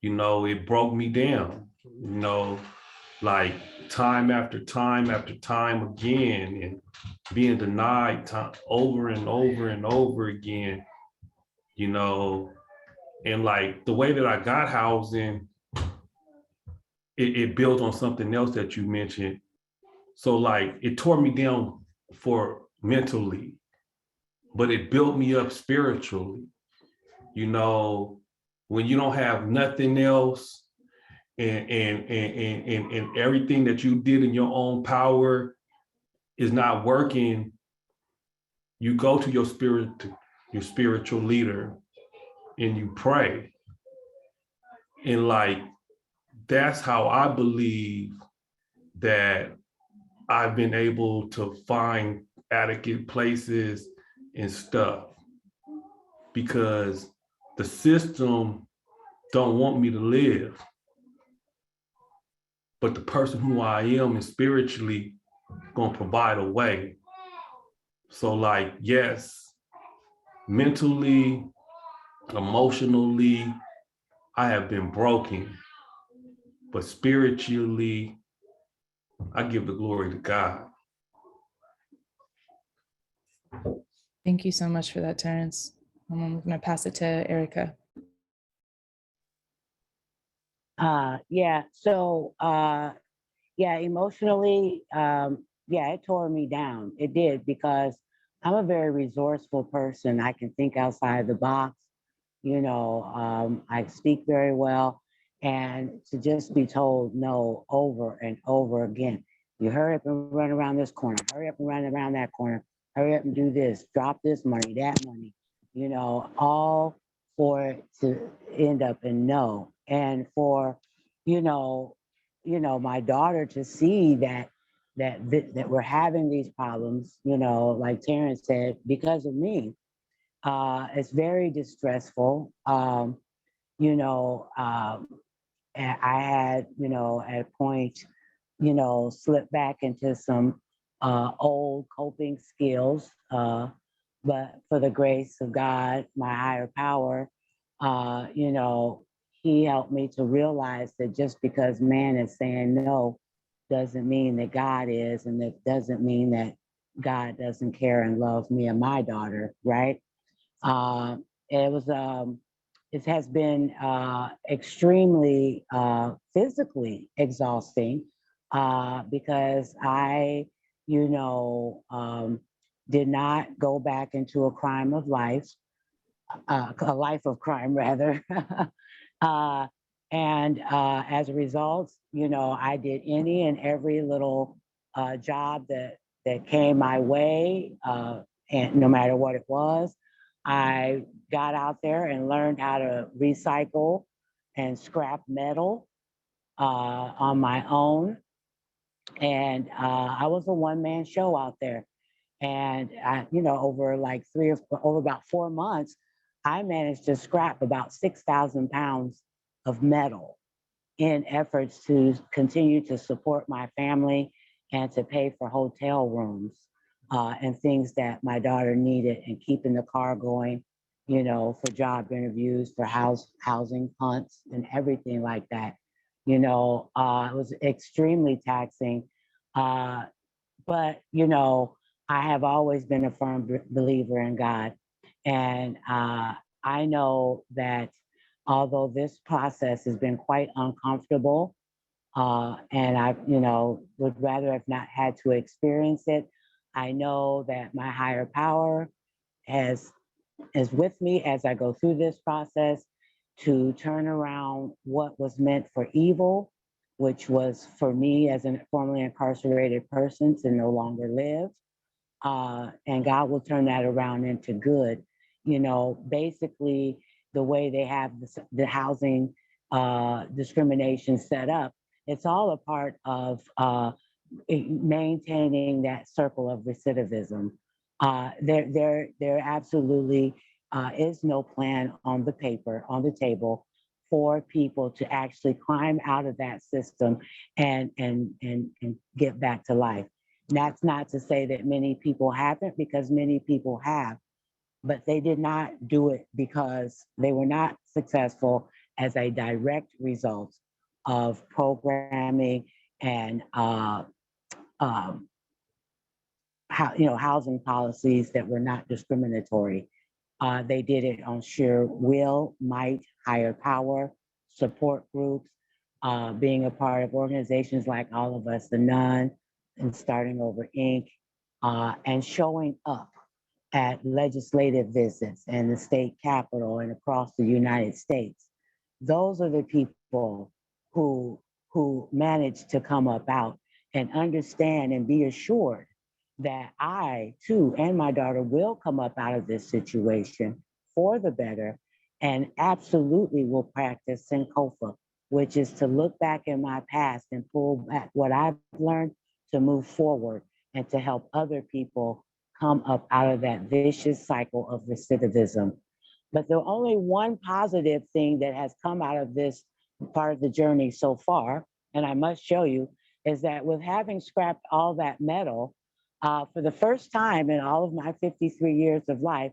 [SPEAKER 6] You know, it broke me down, you know, like time after time after time again, and being denied time over and over and over again, you know, and like the way that I got housing, it built on something else that you mentioned. So like it tore me down for mentally, but it built me up spiritually. You know, when you don't have nothing else and everything that you did in your own power is not working, you go to your spiritual leader and you pray. And like that's how I believe that I've been able to find adequate places and stuff, because the system don't want me to live. But the person who I am is spiritually gonna provide a way. So like, yes, mentally, emotionally, I have been broken, but spiritually, I give the glory to God.
[SPEAKER 1] Thank you so much for that, Terrance. I'm going to pass it to Erica.
[SPEAKER 7] Emotionally, it tore me down. It did, because I'm a very resourceful person. I can think outside the box. You know, I speak very well. And to just be told no over and over again, you hurry up and run around this corner, hurry up and run around that corner, hurry up and do this, drop this money, that money, you know, all for it to end up in no. And for, you know, my daughter to see that we're having these problems, you know, like Terrence said, because of me. It's very distressful. And I had, you know, at a point, you know, slipped back into some old coping skills. But for the grace of God, my higher power, you know, he helped me to realize that just because man is saying no doesn't mean that God is, and that doesn't mean that God doesn't care and love me and my daughter, right? It was it has been extremely physically exhausting because I, did not go back into a crime of life, a life of crime rather. uh, and as a result, I did any and every little job that came my way, and no matter what it was, I got out there and learned how to recycle and scrap metal on my own. And I was a one-man show out there. And over like over about 4 months, I managed to scrap about 6,000 pounds of metal in efforts to continue to support my family and to pay for hotel rooms and things that my daughter needed, and keeping the car going, for job interviews, for housing hunts and everything like that. It was extremely taxing. But I have always been a firm believer in God. And I know that although this process has been quite uncomfortable, and I, would rather have not had to experience it, I know that my higher power is with me as I go through this process to turn around what was meant for evil, which was for me as a formerly incarcerated person to no longer live. And God will turn that around into good. Basically, the way they have the housing discrimination set up, it's all a part of maintaining that circle of recidivism. There absolutely is no plan on the table for people to actually climb out of that system and get back to life. And that's not to say that many people haven't, because many people have, but they did not do it because they were not successful as a direct result of programming and housing policies that were not discriminatory. They did it on sheer will, might, higher power, support groups, being a part of organizations like All of Us, the None, and Starting Over Inc., and showing up at legislative visits and the state capitol and across the United States. Those are the people who managed to come up out and understand and be assured that I too and my daughter will come up out of this situation for the better, and absolutely will practice Sankofa, which is to look back in my past and pull back what I've learned to move forward and to help other people come up out of that vicious cycle of recidivism. But the only one positive thing that has come out of this part of the journey so far, and I must show you, is that with having scrapped all that metal, for the first time in all of my 53 years of life,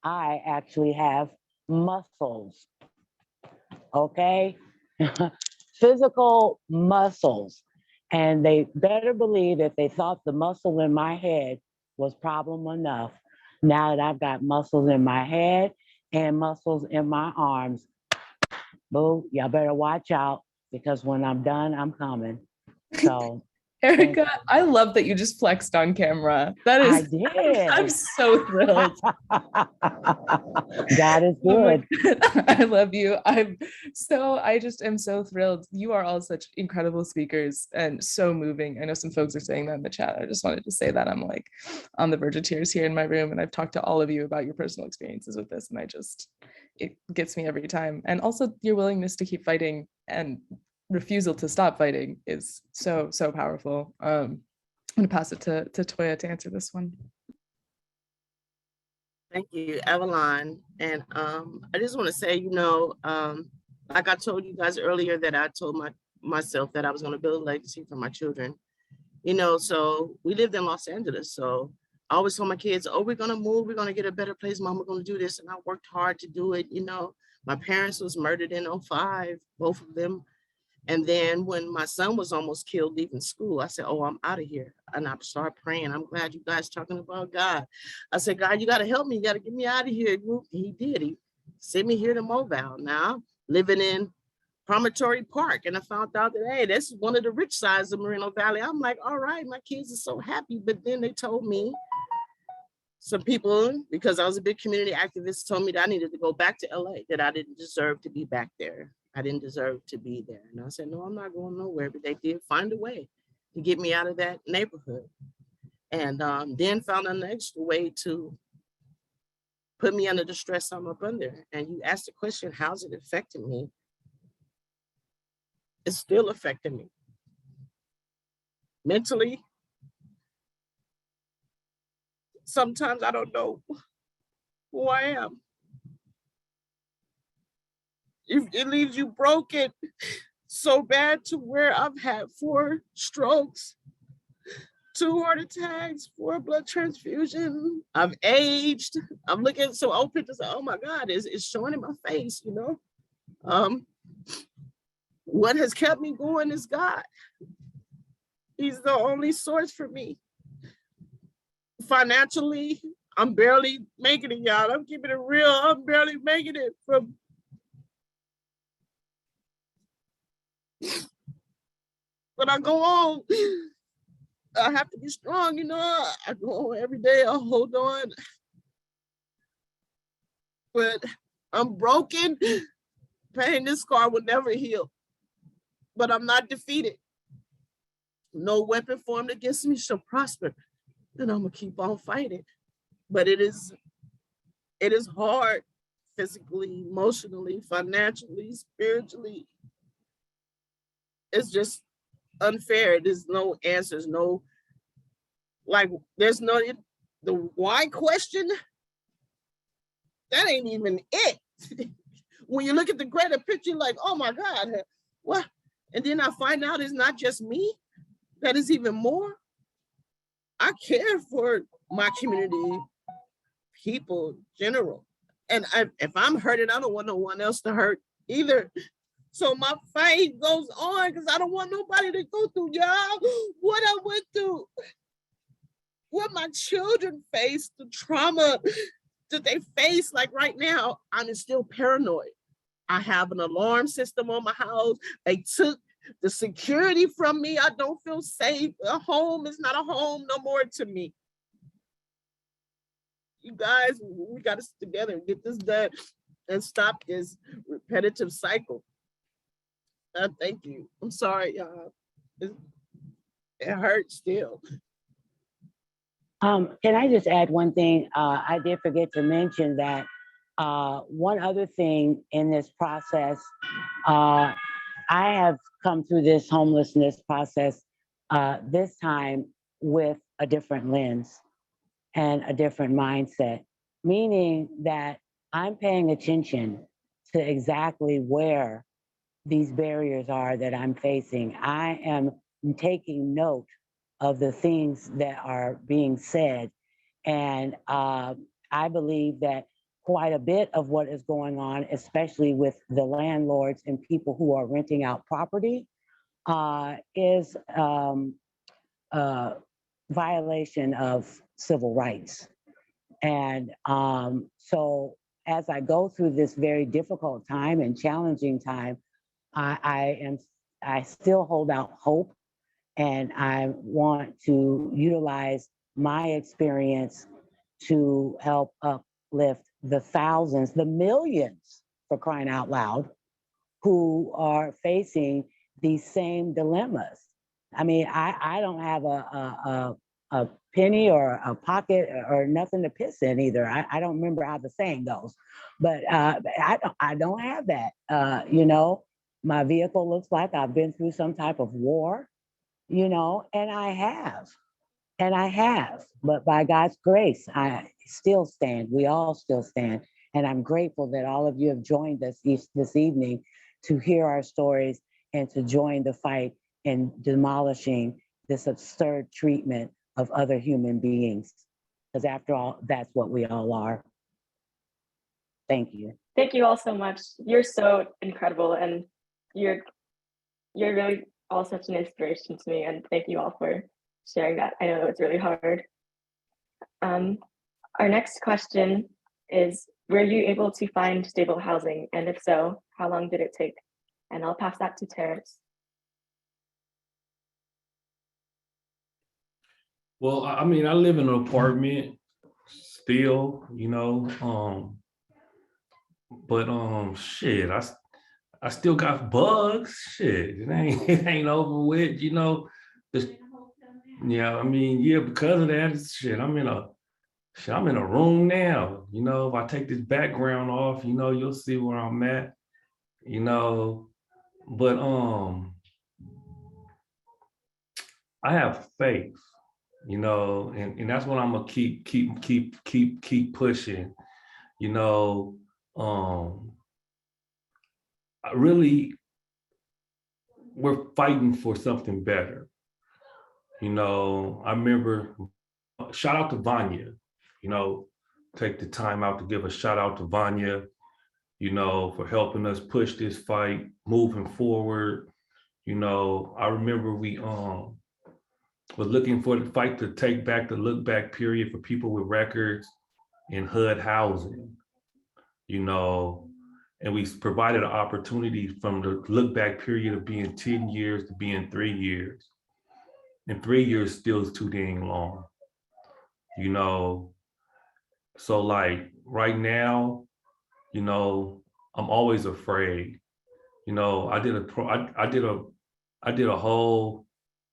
[SPEAKER 7] I actually have muscles, okay? Physical muscles. And they better believe if they thought the muscle in my head was problem enough, now that I've got muscles in my head and muscles in my arms, boo, y'all better watch out, because when I'm done, I'm coming. So
[SPEAKER 1] Erica, I love that you just flexed on camera. That is,
[SPEAKER 7] I did.
[SPEAKER 1] I'm so thrilled.
[SPEAKER 7] God is good.
[SPEAKER 1] I love you. I just am so thrilled. You are all such incredible speakers and so moving. I know some folks are saying that in the chat. I just wanted to say that I'm like on the verge of tears here in my room, and I've talked to all of you about your personal experiences with this, and it gets me every time. And also your willingness to keep fighting and refusal to stop fighting is so powerful. I'm gonna pass it to Toya to answer this one.
[SPEAKER 2] Thank you, Evelyn. And I just want to say, like I told you guys earlier, that I told myself that I was going to build a legacy for my children. So we lived in Los Angeles. So I always told my kids, oh, we're going to move. We're going to get a better place. Mom, we're going to do this. And I worked hard to do it. My parents was murdered in 2005, both of them. And then when my son was almost killed leaving school, I said, oh, I'm out of here. And I started praying. I'm glad you guys talking about God. I said, God, you got to help me. You got to get me out of here. He did. send me here to Mobile. Now, living in Promontory Park, and I found out that, hey, this is one of the rich sides of Moreno Valley. I'm like, all right, my kids are so happy. But then they told me, some people, because I was a big community activist, told me that I needed to go back to LA, that I didn't deserve to be back there. I didn't deserve to be there. And I said, no, I'm not going nowhere. But they did find a way to get me out of that neighborhood. And then found an extra way to put me under the stress I'm up under. And you asked the question, how's it affecting me? It's still affecting me. Mentally, sometimes I don't know who I am. It leaves you broken so bad to where I've had 4 strokes, 2 heart attacks, 4 blood transfusions. I've aged. I'm looking at some old pictures. Oh my God, it's showing in my face, you know? What has kept me going is God. He's the only source for me. Financially, I'm barely making it, y'all. I'm keeping it real. I'm barely making it from. But I go on. I have to be strong, you know. I go on every day. I hold on. But I'm broken. Pain, this scar will never heal. But I'm not defeated. No weapon formed against me shall prosper. And I'm gonna keep on fighting. But it is hard, physically, emotionally, financially, spiritually. It's just unfair. There's no answers, no, like, there's no, the why question, that ain't even it. When you look at the greater picture, like, oh my God, what? And then I find out it's not just me, that is even more. I care for my community, people, general. And if I'm hurting, I don't want no one else to hurt either. So my fight goes on because I don't want nobody to go through, y'all, what I went through, what my children face, the trauma that they face. Like right now, I'm still paranoid. I have an alarm system on my house. They took the security from me. I don't feel safe. A home is not a home no more to me. You guys, we got to stick together and get this done and stop this repetitive cycle. Thank you. I'm sorry, y'all. It hurts still.
[SPEAKER 7] Can I just add one thing? I did forget to mention that one other thing in this process, I have come through this homelessness process this time with a different lens and a different mindset, meaning that I'm paying attention to exactly where these barriers are that I'm facing. I am taking note of the things that are being said. And I believe that quite a bit of what is going on, especially with the landlords and people who are renting out property, is violation of civil rights. And so as I go through this very difficult time and challenging time, I still hold out hope, and I want to utilize my experience to help uplift the thousands, the millions, for crying out loud, who are facing these same dilemmas. I mean, I don't have a penny or a pocket or nothing to piss in either. I don't remember how the saying goes, but I don't have that. You know, my vehicle looks like I've been through some type of war, you know, and I have, but by God's grace, I still stand. We all still stand. And I'm grateful that all of you have joined us this evening to hear our stories and to join the fight in demolishing this absurd treatment of other human beings. Because after all, that's what we all are. Thank you.
[SPEAKER 3] Thank you all so much. You're so incredible, and you're really all such an inspiration to me, and thank you all for sharing that. I know it's really hard. Our next question is, were you able to find stable housing? And if so, how long did it take? And I'll pass that to Terrence.
[SPEAKER 6] Well, I mean, I live in an apartment still, but shit, I still got bugs. Shit, it ain't over with, Yeah, I mean, yeah, because of that, shit, I'm in a room now. If I take this background off, you'll see where I'm at. But I have faith, and that's what I'm gonna keep pushing. I really, we're fighting for something better. I remember, shout out to Vanya, take the time out to give a shout out to Vanya, for helping us push this fight, moving forward. I remember we was looking for the fight to take back the look back period for people with records in HUD housing, and we provided an opportunity from the look back period of being 10 years to being 3 years. And 3 years still is too dang long, So like right now, I'm always afraid. I did a whole,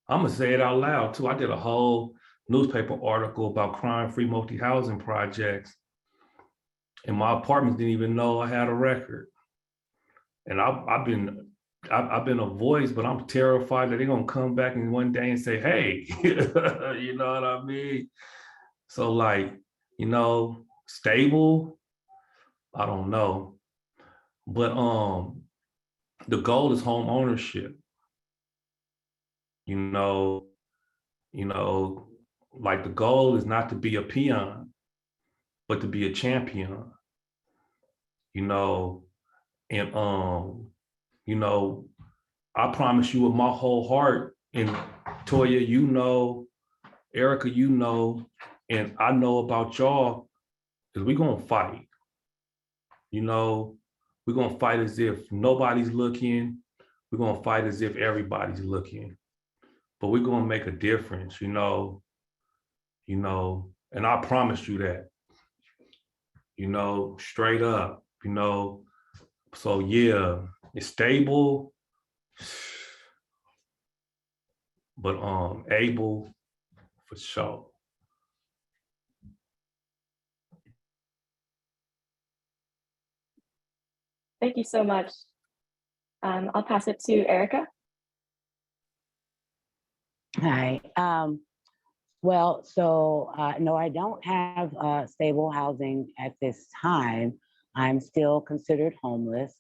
[SPEAKER 6] I'm gonna say it out loud too. I did a whole newspaper article about crime-free multi-housing projects, and my apartments didn't even know I had a record. And I've been a voice, but I'm terrified that they're gonna come back in one day and say, "Hey," you know what I mean? So like, stable, I don't know, but the goal is home ownership. Like the goal is not to be a peon, but to be a champion. And I promise you with my whole heart, and Toya, Erica, and I know about y'all, is we're gonna fight. We're gonna fight as if nobody's looking. We're gonna fight as if everybody's looking. But we're gonna make a difference, and I promise you that, straight up, So yeah, it's stable, but able for sure.
[SPEAKER 3] Thank you so much. I'll pass it to Erica.
[SPEAKER 7] Hi. Well, so no, I don't have stable housing at this time. I'm still considered homeless.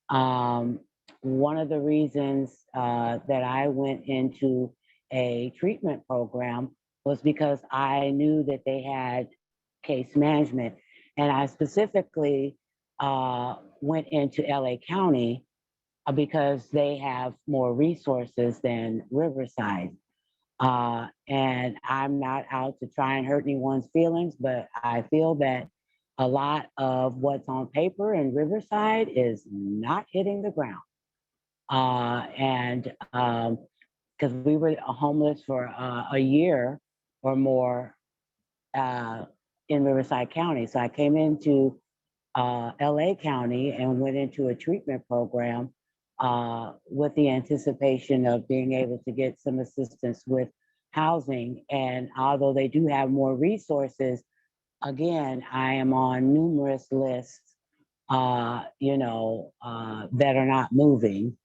[SPEAKER 7] One of the reasons that I went into a treatment program was because I knew that they had case management. And I specifically went into LA County because they have more resources than Riverside. And I'm not out to try and hurt anyone's feelings, but I feel that a lot of what's on paper in Riverside is not hitting the ground. And because we were homeless for a year or more in Riverside County. So I came into LA County and went into a treatment program with the anticipation of being able to get some assistance with housing. And although they do have more resources, again, I am on numerous lists, that are not moving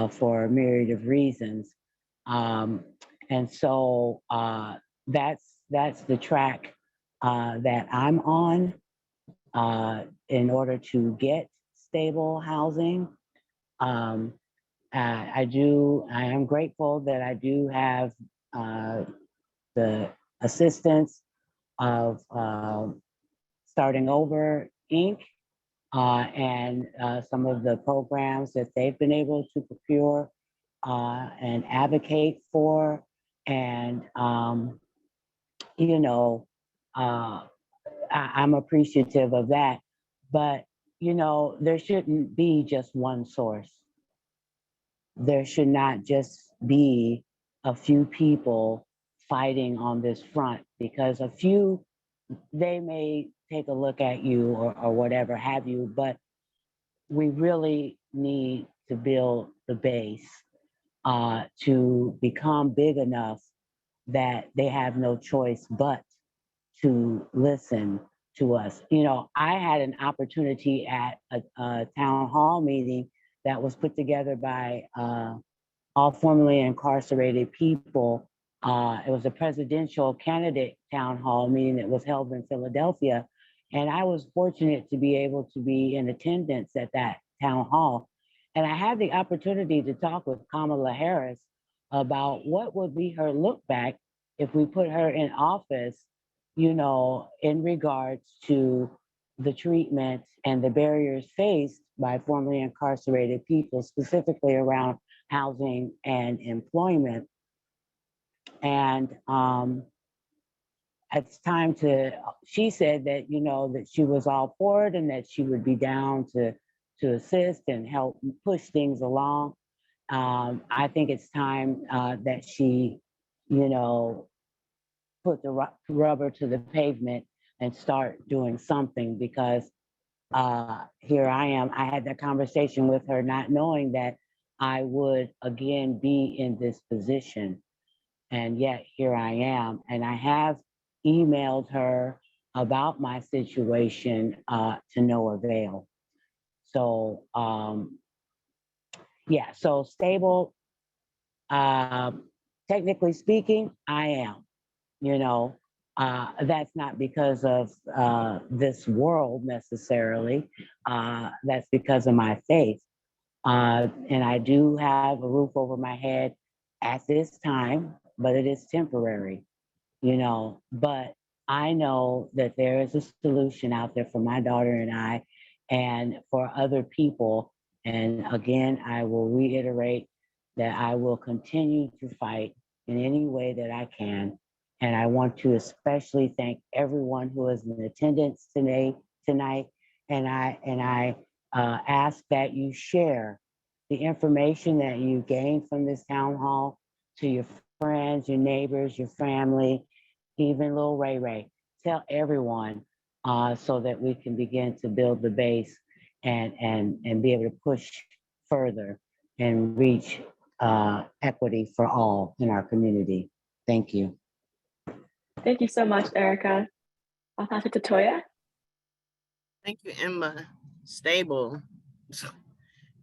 [SPEAKER 7] for a myriad of reasons. And so that's the track that I'm on in order to get stable housing. I am grateful that I do have the assistance of Starting Over Inc. And some of the programs that they've been able to procure and advocate for. And, I'm appreciative of that. But, you know, there shouldn't be just one source. There should not just be a few people fighting on this front, because a few, they may take a look at you or whatever have you, but we really need to build the base to become big enough that they have no choice but to listen to us. You know, I had an opportunity at a town hall meeting that was put together by all formerly incarcerated people. It was a presidential candidate town hall meeting that was held in Philadelphia. And I was fortunate to be able to be in attendance at that town hall. And I had the opportunity to talk with Kamala Harris about what would be her look back if we put her in office, you know, in regards to the treatment and the barriers faced by formerly incarcerated people, specifically around housing and employment. And it's time to, she said that, you know, that she was all for it and that she would be down to assist and help push things along. I think it's time that she, you know, put the rubber to the pavement and start doing something, because here I am. I had that conversation with her, not knowing that I would again be in this position. And yet here I am. And I have emailed her about my situation to no avail. So yeah, so stable, technically speaking, I am, you know, that's not because of this world necessarily, that's because of my faith. And I do have a roof over my head at this time, but it is temporary, you know. But I know that there is a solution out there for my daughter and I, and for other people. And again, I will reiterate that I will continue to fight in any way that I can. And I want to especially thank everyone who is in attendance tonight. And I ask that you share the information that you gained from this town hall to your friends, your neighbors, your family, even little Ray Ray. Tell everyone so that we can begin to build the base and be able to push further and reach equity for all in our community. Thank you.
[SPEAKER 3] Thank you so much, Erica. I'll pass it to Toya.
[SPEAKER 2] Thank you, Emma. Stable.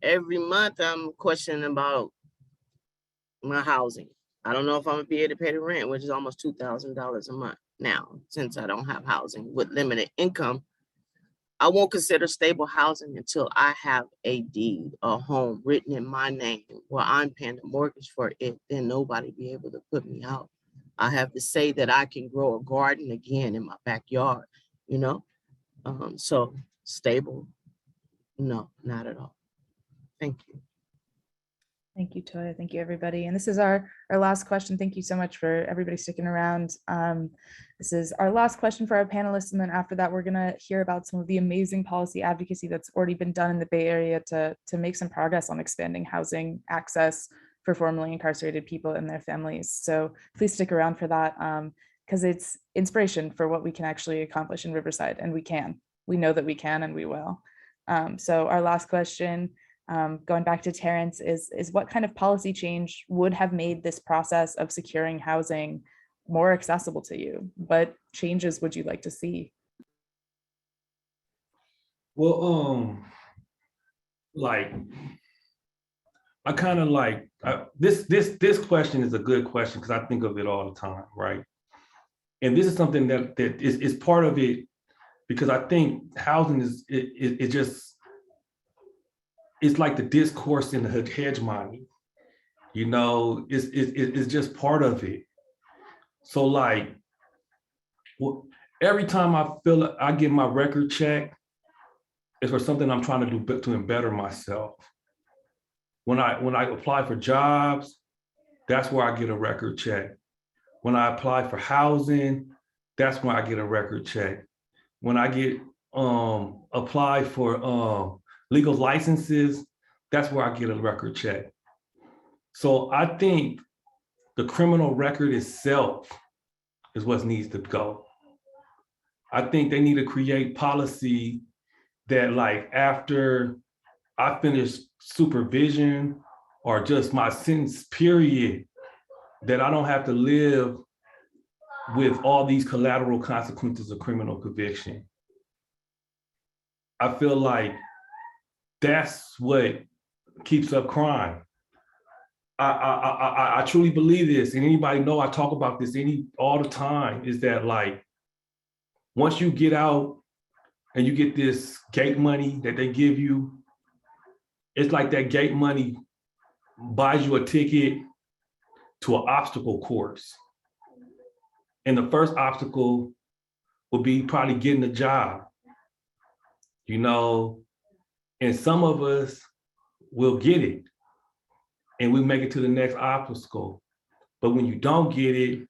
[SPEAKER 2] Every month I'm questioning about my housing. I don't know if I'm gonna be able to pay the rent, which is almost $2,000 a month now, since I don't have housing with limited income. I won't consider stable housing until I have a deed, a home written in my name where I'm paying the mortgage for it. Then nobody be able to put me out. I have to say that I can grow a garden again in my backyard, you know? So stable, no, not at all. Thank you.
[SPEAKER 1] Thank you, Toya. Thank you, everybody. And this is our last question. Thank you so much for everybody sticking around. This is our last question for our panelists. And then after that, we're going to hear about some of the amazing policy advocacy that's already been done in the Bay Area to make some progress on expanding housing access for formerly incarcerated people and their families. So please stick around for that, because it's inspiration for what we can actually accomplish in Riverside. And we know that we can, and we will. So our last question, going back to Terrance, is what kind of policy change would have made this process of securing housing more accessible to you? What changes would you like to see?
[SPEAKER 6] Well, like, I kind of like this question is a good question because I think of it all the time, right? And this is something that is part of it, because I think housing is just, it's like the discourse in the hegemony, you know, it's just part of it. So like, every time I feel I get my record check, it's for something I'm trying to do to better myself. When I apply for jobs, that's where I get a record check. When I apply for housing, that's when I get a record check. when I get apply for legal licenses, that's where I get a record check. So I think the criminal record itself is what needs to go. I think they need to create policy that, like, after I finish supervision or just my sentence period, that I don't have to live with all these collateral consequences of criminal conviction. I feel like that's what keeps up crime. I truly believe this, and anybody know I talk about this all the time, is that, like, once you get out and you get this gate money that they give you, it's like that gate money buys you a ticket to an obstacle course. And the first obstacle will be probably getting a job, you know, and some of us will get it and we make it to the next obstacle. But when you don't get it,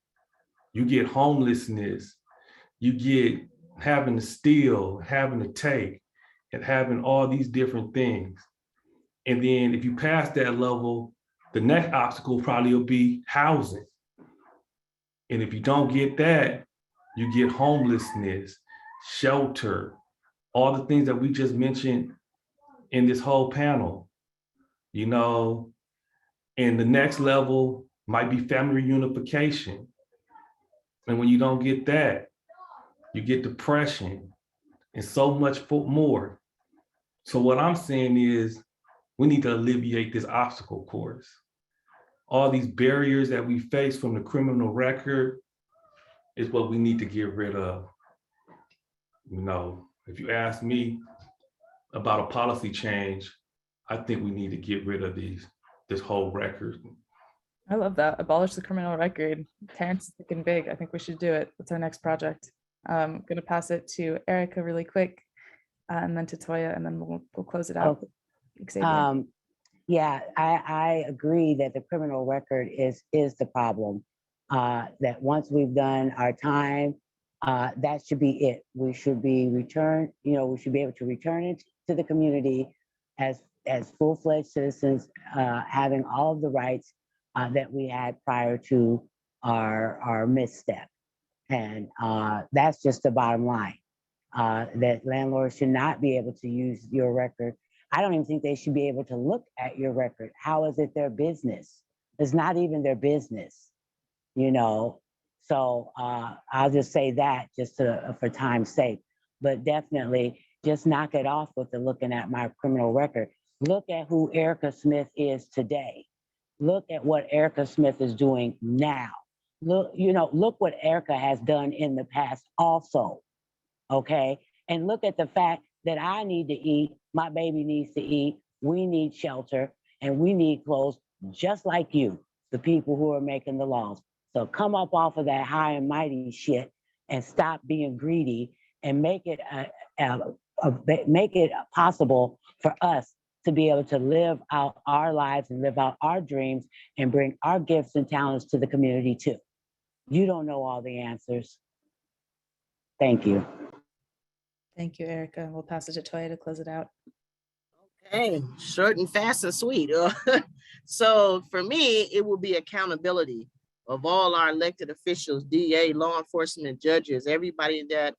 [SPEAKER 6] you get homelessness, you get having to steal, having to take, and having all these different things. And then if you pass that level, the next obstacle probably will be housing. And if you don't get that, you get homelessness, shelter, all the things that we just mentioned in this whole panel, you know. And the next level might be family reunification. And when you don't get that, you get depression and so much more. So what I'm saying is we need to alleviate this obstacle course. All these barriers that we face from the criminal record is what we need to get rid of. You know, if you ask me about a policy change, I think we need to get rid of this whole record.
[SPEAKER 1] I love that. Abolish the criminal record. Terrence is thinking big. I think we should do it. That's our next project. I'm going to pass it to Erica really quick, and then to Toya, and then we'll close it out. Xavier.
[SPEAKER 7] Yeah, I agree that the criminal record is the problem. That once we've done our time, that should be it. We should be returned, you know, we should be able to return it to the community as full-fledged citizens, having all of the rights that we had prior to our misstep. And that's just the bottom line, that landlords should not be able to use your record. I don't even think they should be able to look at your record. How is it their business? It's not even their business, you know? So I'll just say that just for time's sake, but definitely just knock it off with the looking at my criminal record. Look at who Erica Smith is today. Look at what Erica Smith is doing now. Look, you know, look what Erica has done in the past also, okay? And look at the fact that I need to eat, my baby needs to eat, we need shelter, and we need clothes just like you, the people who are making the laws. So come up off of that high and mighty shit and stop being greedy and make it possible for us to be able to live out our lives and live out our dreams and bring our gifts and talents to the community too. You don't know all the answers. Thank you.
[SPEAKER 1] Thank you, Erica. We'll pass it to Toya to close it out.
[SPEAKER 2] Okay, short and fast and sweet. So for me, it will be accountability of all our elected officials, DA, law enforcement, judges, everybody that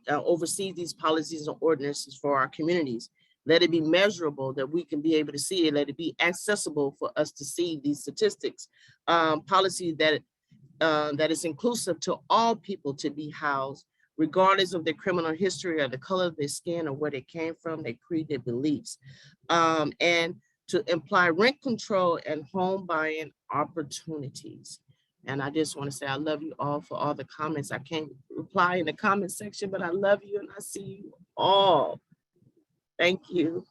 [SPEAKER 2] oversees these policies and ordinances for our communities. Let it be measurable, that we can be able to see it. Let it be accessible for us to see these statistics. Policy that is inclusive to all people to be housed, regardless of their criminal history or the color of their skin or where they came from, their creed, their beliefs. And to imply rent control and home buying opportunities. And I just want to say I love you all for all the comments. I can't reply in the comment section, but I love you and I see you all. Thank you.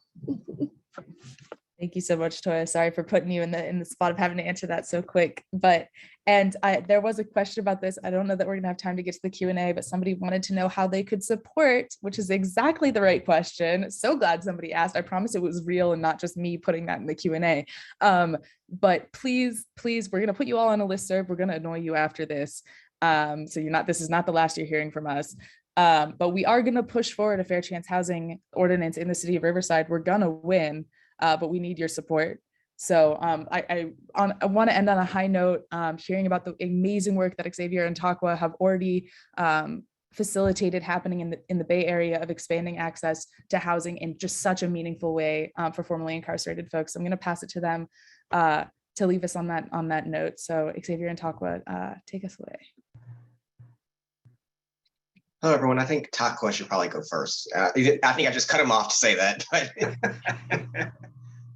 [SPEAKER 1] Thank you so much, Toya. Sorry for putting you in the spot of having to answer that so quick. But there was a question about this. I don't know that we're gonna have time to get to the Q&A, but somebody wanted to know how they could support, which is exactly the right question. So glad somebody asked. I promise it was real and not just me putting that in the Q&A. But please, we're gonna put you all on a listserv. We're gonna annoy you after this. So this is not the last you're hearing from us. But we are going to push forward a fair chance housing ordinance in the city of Riverside. We're going to win, but we need your support. So I want to end on a high note, hearing about the amazing work that Xavier and Taqwaa have already facilitated happening in the Bay Area of expanding access to housing in just such a meaningful way for formerly incarcerated folks. I'm going to pass it to them to leave us on that note. So Xavier and Taqwaa, take us away.
[SPEAKER 8] Hello, everyone. I think Taqwaa should probably go first. I think I just cut him off to say that.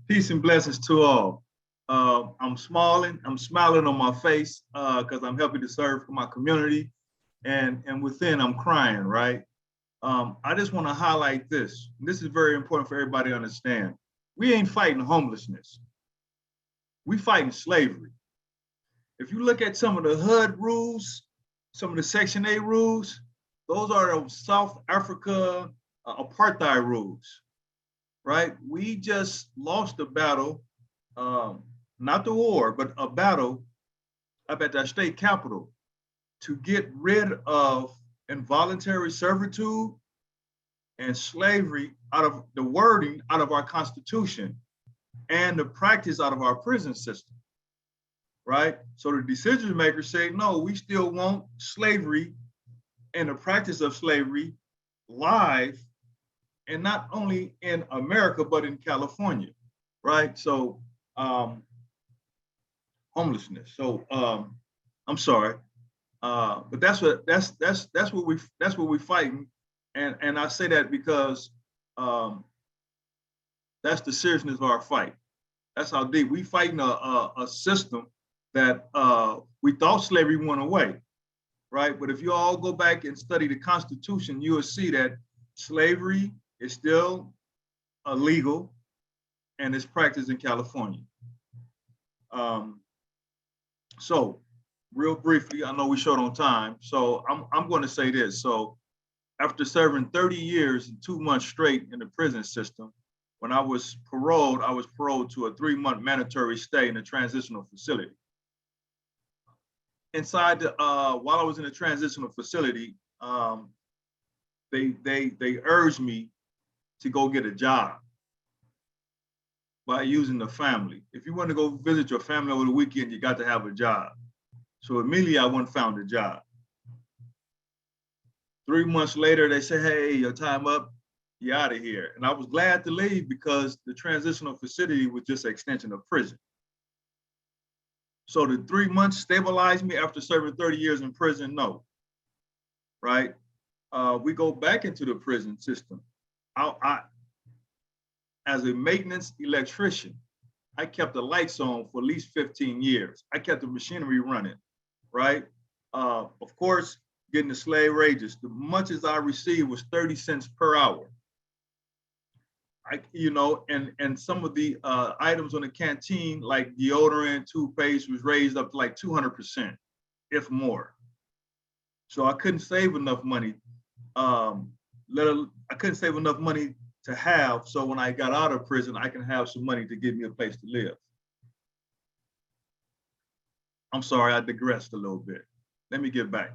[SPEAKER 9] Peace and blessings to all. I'm smiling on my face because I'm happy to serve for my community, and within I'm crying, right? I just want to highlight this. This is very important for everybody to understand. We ain't fighting homelessness. We fighting slavery. If you look at some of the HUD rules, some of the Section 8 rules, those are the South Africa apartheid rules, right? We just lost a battle, not the war, but a battle up at that state capitol to get rid of involuntary servitude and slavery out of the wording out of our Constitution and the practice out of our prison system, right? So the decision makers say, no, we still want slavery and the practice of slavery live, and not only in America, but in California, right? So homelessness. So I'm sorry, but that's what we're fighting, and I say that because that's the seriousness of our fight. That's how deep we fighting a system that we thought slavery went away, right? But if you all go back and study the Constitution, you will see that slavery is still illegal and it's practiced in California. So real briefly, I know we short on time, so I'm going to say this. So after serving 30 years and 2 months straight in the prison system, when I was paroled to a 3-month mandatory stay in a transitional facility. Inside, while I was in a transitional facility, they urged me to go get a job by using the family. If you want to go visit your family over the weekend, you got to have a job. So immediately I went and found a job. 3 months later, they said, hey, your time up, you're out of here. And I was glad to leave because the transitional facility was just an extension of prison. So the 3 months stabilized me after serving 30 years in prison? No, right? We go back into the prison system. As a maintenance electrician, I kept the lights on for at least 15 years. I kept the machinery running, right? Of course, getting the slave wages, the much as I received was 30 cents per hour. And some of the items on the canteen, like deodorant, toothpaste, was raised up to like 200%, if more. So I couldn't save enough money. I couldn't save enough money to have, so when I got out of prison, I can have some money to give me a place to live. I'm sorry, I digressed a little bit. Let me get back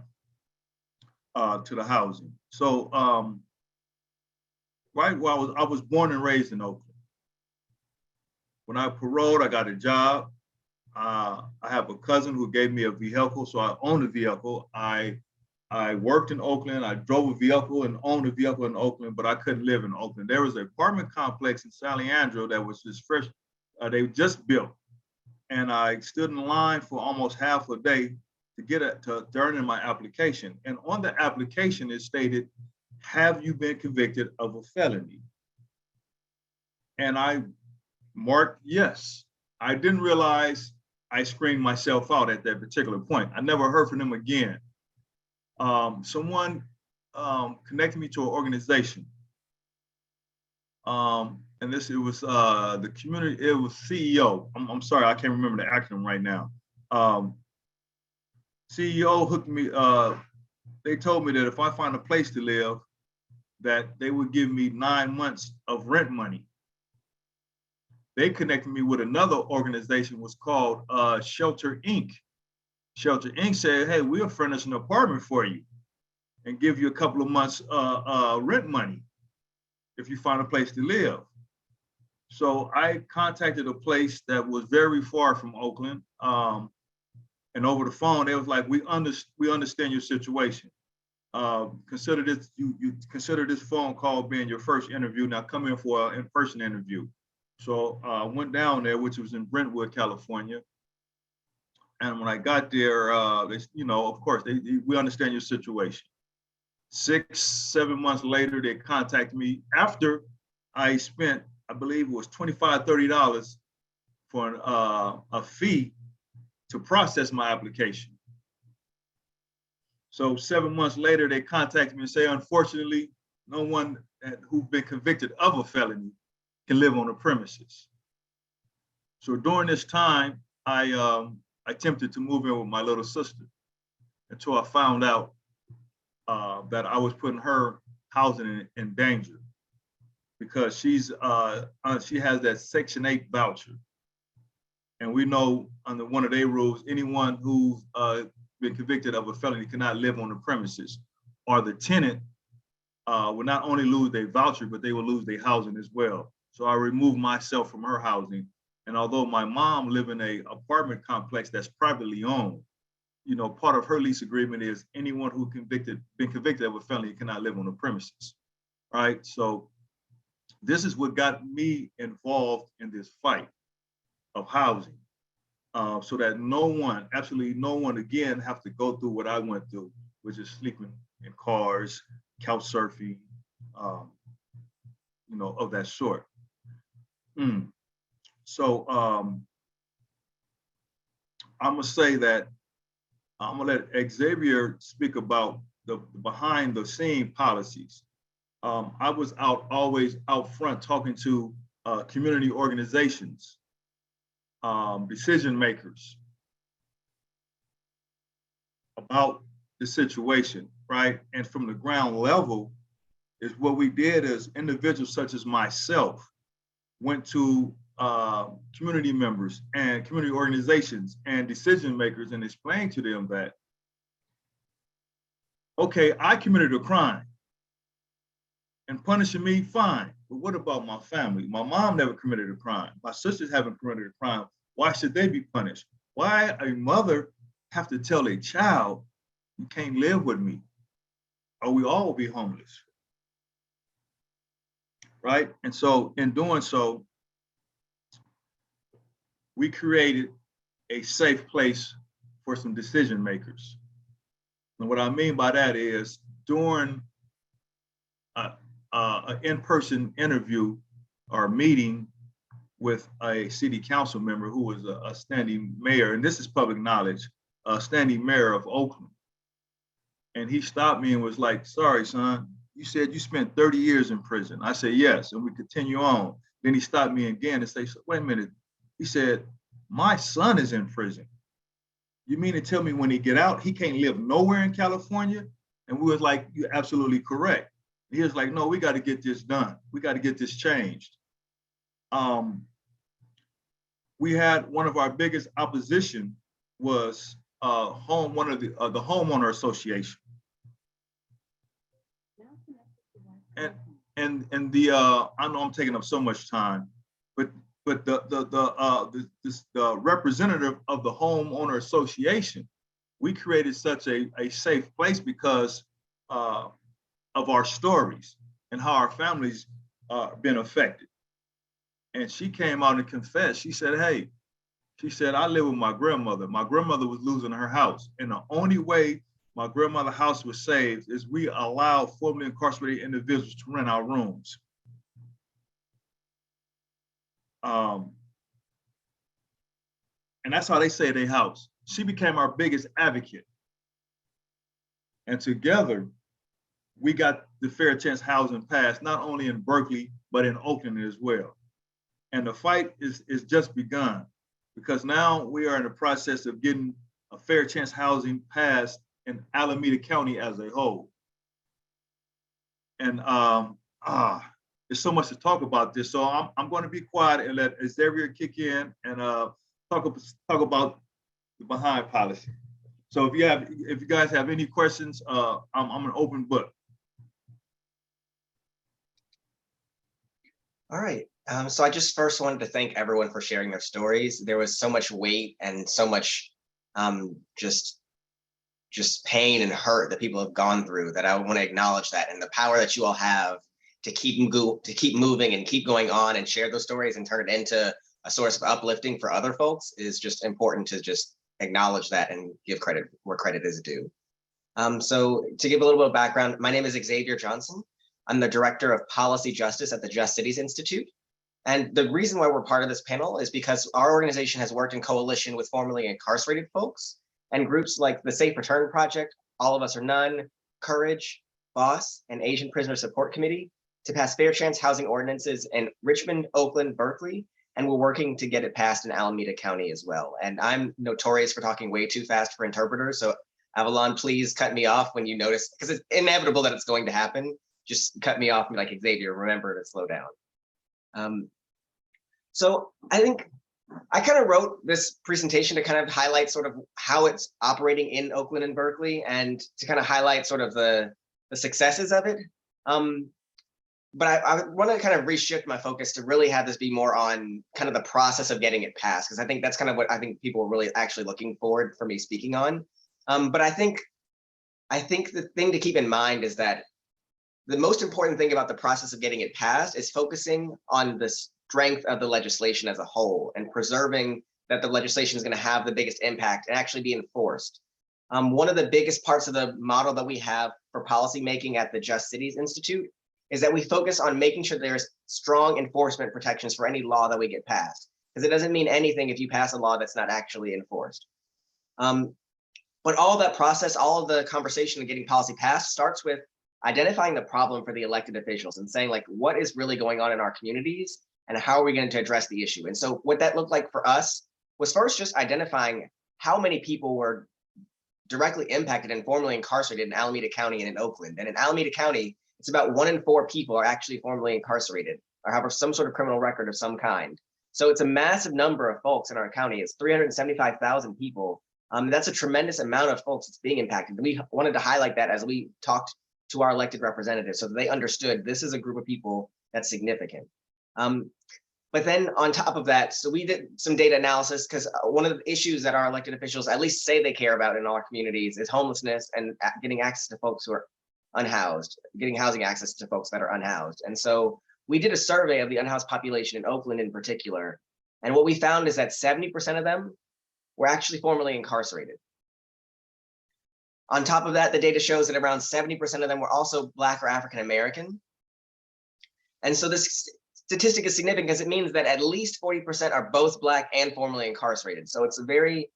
[SPEAKER 9] to the housing. So, right, well, I was born and raised in Oakland. When I paroled, I got a job. I have a cousin who gave me a vehicle, so I owned a vehicle. I worked in Oakland. I drove a vehicle and owned a vehicle in Oakland, but I couldn't live in Oakland. There was an apartment complex in San Leandro that was just fresh. They just built, and I stood in line for almost half a day to turn in my application. And on the application, it stated, have you been convicted of a felony? And I marked yes. I didn't realize I screened myself out at that particular point. I never heard from them again. Someone connected me to an organization. And it was the community, it was CEO. I'm sorry, I can't remember the acronym right now. CEO hooked me, they told me that if I find a place to live, that they would give me 9 months of rent money. They connected me with another organization, was called Shelter Inc. Shelter Inc. said, hey, we'll furnish an apartment for you. and give you a couple of months rent money if you find a place to live. So I contacted a place that was very far from Oakland. And over the phone, they was like, we understand your situation. Consider this, you consider this phone call being your first interview. Now come in for an in-person interview. So I went down there, which was in Brentwood, California. And when I got there, they, you know, of course, we understand your situation. 6-7 months later, they contacted me after I spent, I believe it was $25, $30 for a fee to process my application. So 7 months later, they contacted me and say, unfortunately, no one who's been convicted of a felony can live on the premises. So during this time, I attempted to move in with my little sister until I found out that I was putting her housing in danger because she has that Section 8 voucher. And we know under one of their rules, anyone who's been convicted of a felony cannot live on the premises, or the tenant will not only lose their voucher, but they will lose their housing as well. So I removed myself from her housing. And although my mom lives in an apartment complex that's privately owned, you know, part of her lease agreement is anyone who been convicted of a felony cannot live on the premises, right? So this is what got me involved in this fight of housing, so that no one, absolutely no one again, have to go through what I went through, which is sleeping in cars, couch surfing, you know, of that sort. So I'm gonna say that I'm gonna let Xavier speak about the behind the scene policies. I was always out front talking to community organizations, decision makers about the situation, right? And from the ground level is what we did as individuals such as myself went to community members and community organizations and decision makers and explained to them that, okay, I committed a crime and punishing me, fine. But what about my family? My mom never committed a crime. My sisters haven't committed a crime. Why should they be punished? Why a mother have to tell a child, you can't live with me, or we all will be homeless, right? And so in doing so, we created a safe place for some decision makers. And what I mean by that is during an in-person interview or meeting with a city council member who was a standing mayor, and this is public knowledge, a standing mayor of Oakland. And he stopped me and was like, sorry, son, you said you spent 30 years in prison. I said, yes, and we continue on. Then he stopped me again and said, wait a minute. He said, my son is in prison. You mean to tell me when he get out, he can't live nowhere in California? And we was like, you're absolutely correct. He was like, no, we got to get this done. We got to get this changed. We had one of our biggest opposition was one of the homeowner association. And the I know I'm taking up so much time, but the representative of the homeowner association, we created such a safe place because of our stories and how our families been affected. And she came out and confessed. She said, hey, she said, I live with my grandmother. My grandmother was losing her house. And the only way my grandmother's house was saved is we allowed formerly incarcerated individuals to rent our rooms. And that's how they say their house. She became our biggest advocate. And together, we got the fair chance housing passed, not only in Berkeley, but in Oakland as well. And the fight is just begun, because now we are in the process of getting a fair chance housing passed in Alameda County as a whole. And there's so much to talk about this. So I'm going to be quiet and let Xavier kick in and talk about the behind policy. So if you guys have any questions, I'm an open book.
[SPEAKER 8] All right. So I just first wanted to thank everyone for sharing their stories. There was so much weight and so much just pain and hurt that people have gone through that I want to acknowledge that, and the power that you all have to keep moving and keep going on and share those stories and turn it into a source of uplifting for other folks is just important to just acknowledge that and give credit where credit is due. So to give a little bit of background, my name is Xavier Johnson. I'm the Director of Policy Justice at the Just Cities Institute. And the reason why we're part of this panel is because our organization has worked in coalition with formerly incarcerated folks and groups like the Safe Return Project, All of Us or None, Courage, BOSS, and Asian Prisoner Support Committee to pass fair chance housing ordinances in Richmond, Oakland, Berkeley, and we're working to get it passed in Alameda County as well. And I'm notorious for talking way too fast for interpreters, so Avalon, please cut me off when you notice, because it's inevitable that it's going to happen. Just cut me off and be like, Xavier, remember to slow down. So I think I kind of wrote this presentation to kind of highlight sort of how it's operating in Oakland and Berkeley and to kind of highlight sort of the successes of it. But I want to kind of reshift my focus to really have this be more on kind of the process of getting it passed, because I think that's kind of what I think people are really actually looking forward for me speaking on. But I think the thing to keep in mind is that the most important thing about the process of getting it passed is focusing on the strength of the legislation as a whole and preserving that the legislation is going to have the biggest impact and actually be enforced. One of the biggest parts of the model that we have for policymaking at the Just Cities Institute is that we focus on making sure there's strong enforcement protections for any law that we get passed, because it doesn't mean anything if you pass a law that's not actually enforced. But all that process, all of the conversation of getting policy passed starts with identifying the problem for the elected officials and saying, like, what is really going on in our communities and how are we going to address the issue? And so what that looked like for us was first just identifying how many people were directly impacted and formerly incarcerated in Alameda County and in Oakland. And in Alameda County, it's about 1 in 4 people are actually formerly incarcerated or have some sort of criminal record of some kind. So it's a massive number of folks in our county. It's 375,000 people. That's a tremendous amount of folks that's being impacted. We wanted to highlight that as we talked to our elected representatives so that they understood this is a group of people that's significant. But then on top of that, so we did some data analysis because one of the issues that our elected officials at least say they care about in our communities is homelessness and getting access to folks who are unhoused, getting housing access to folks that are unhoused. And so we did a survey of the unhoused population in Oakland in particular. And what we found is that 70% of them were actually formerly incarcerated. On top of that, the data shows that around 70% of them were also Black or African American. And so this statistic is significant because it means that at least 40% are both Black and formerly incarcerated. So it's a very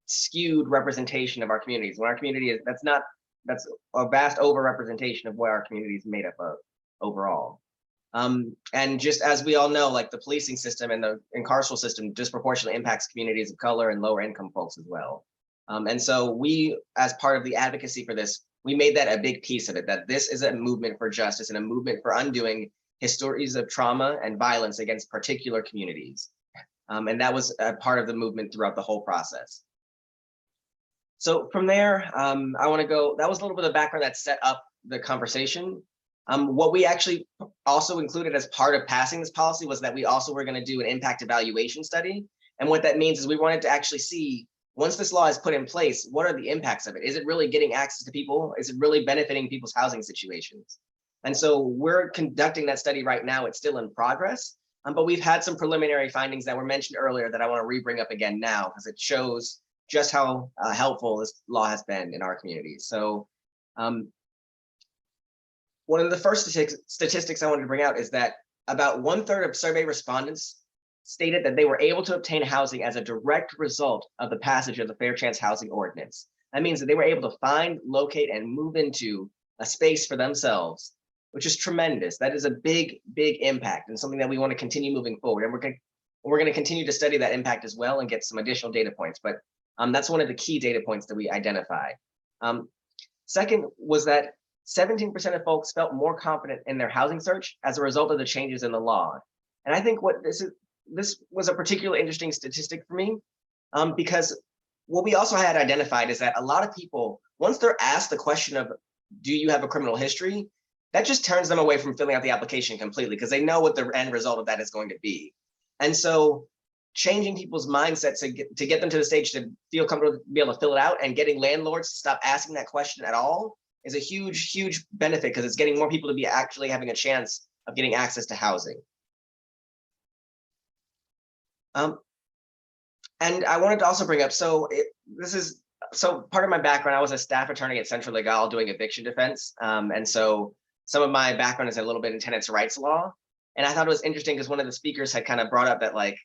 [SPEAKER 8] skewed representation of our communities. When our community is, that's a vast overrepresentation of what our community is made up of overall. And just as we all know, like the policing system and the incarceral system disproportionately impacts communities of color and lower income folks as well. And so we, as part of the advocacy for this, we made that a big piece of it, that this is a movement for justice and a movement for undoing histories of trauma and violence against particular communities. And that was a part of the movement throughout the whole process. So from there, I want to go, that was a little bit of background that set up the conversation. What we actually also included as part of passing this policy was that we also were going to do an impact evaluation study. And what that means is we wanted to actually see, once this law is put in place, what are the impacts of it? Is it really getting access to people? Is it really benefiting people's housing situations? And so we're conducting that study right now. It's still in progress, but we've had some preliminary findings that were mentioned earlier that I want to re-bring up again now, because it shows just how helpful this law has been in our communities. So one of the first statistics I wanted to bring out is that about 1/3 of survey respondents stated that they were able to obtain housing as a direct result of the passage of the Fair Chance Housing Ordinance. That means that they were able to find, locate, and move into a space for themselves, which is tremendous. That is a big, big impact and something that we want to continue moving forward. And we're going to continue to study that impact as well and get some additional data points. But that's one of the key data points that we identified. Second was that 17% of folks felt more confident in their housing search as a result of the changes in the law. And I think what this was a particularly interesting statistic for me, because what we also had identified is that a lot of people, once they're asked the question of, do you have a criminal history? That just turns them away from filling out the application completely because they know what the end result of that is going to be. And so changing people's mindsets to get them to the stage to feel comfortable to be able to fill it out and getting landlords to stop asking that question at all is a huge, huge benefit because it's getting more people to be actually having a chance of getting access to housing. And I wanted to also bring up, so part of my background, I was a staff attorney at Central Legal doing eviction defense. And so some of my background is a little bit in tenants' rights law. And I thought it was interesting because one of the speakers had kind of brought up that like,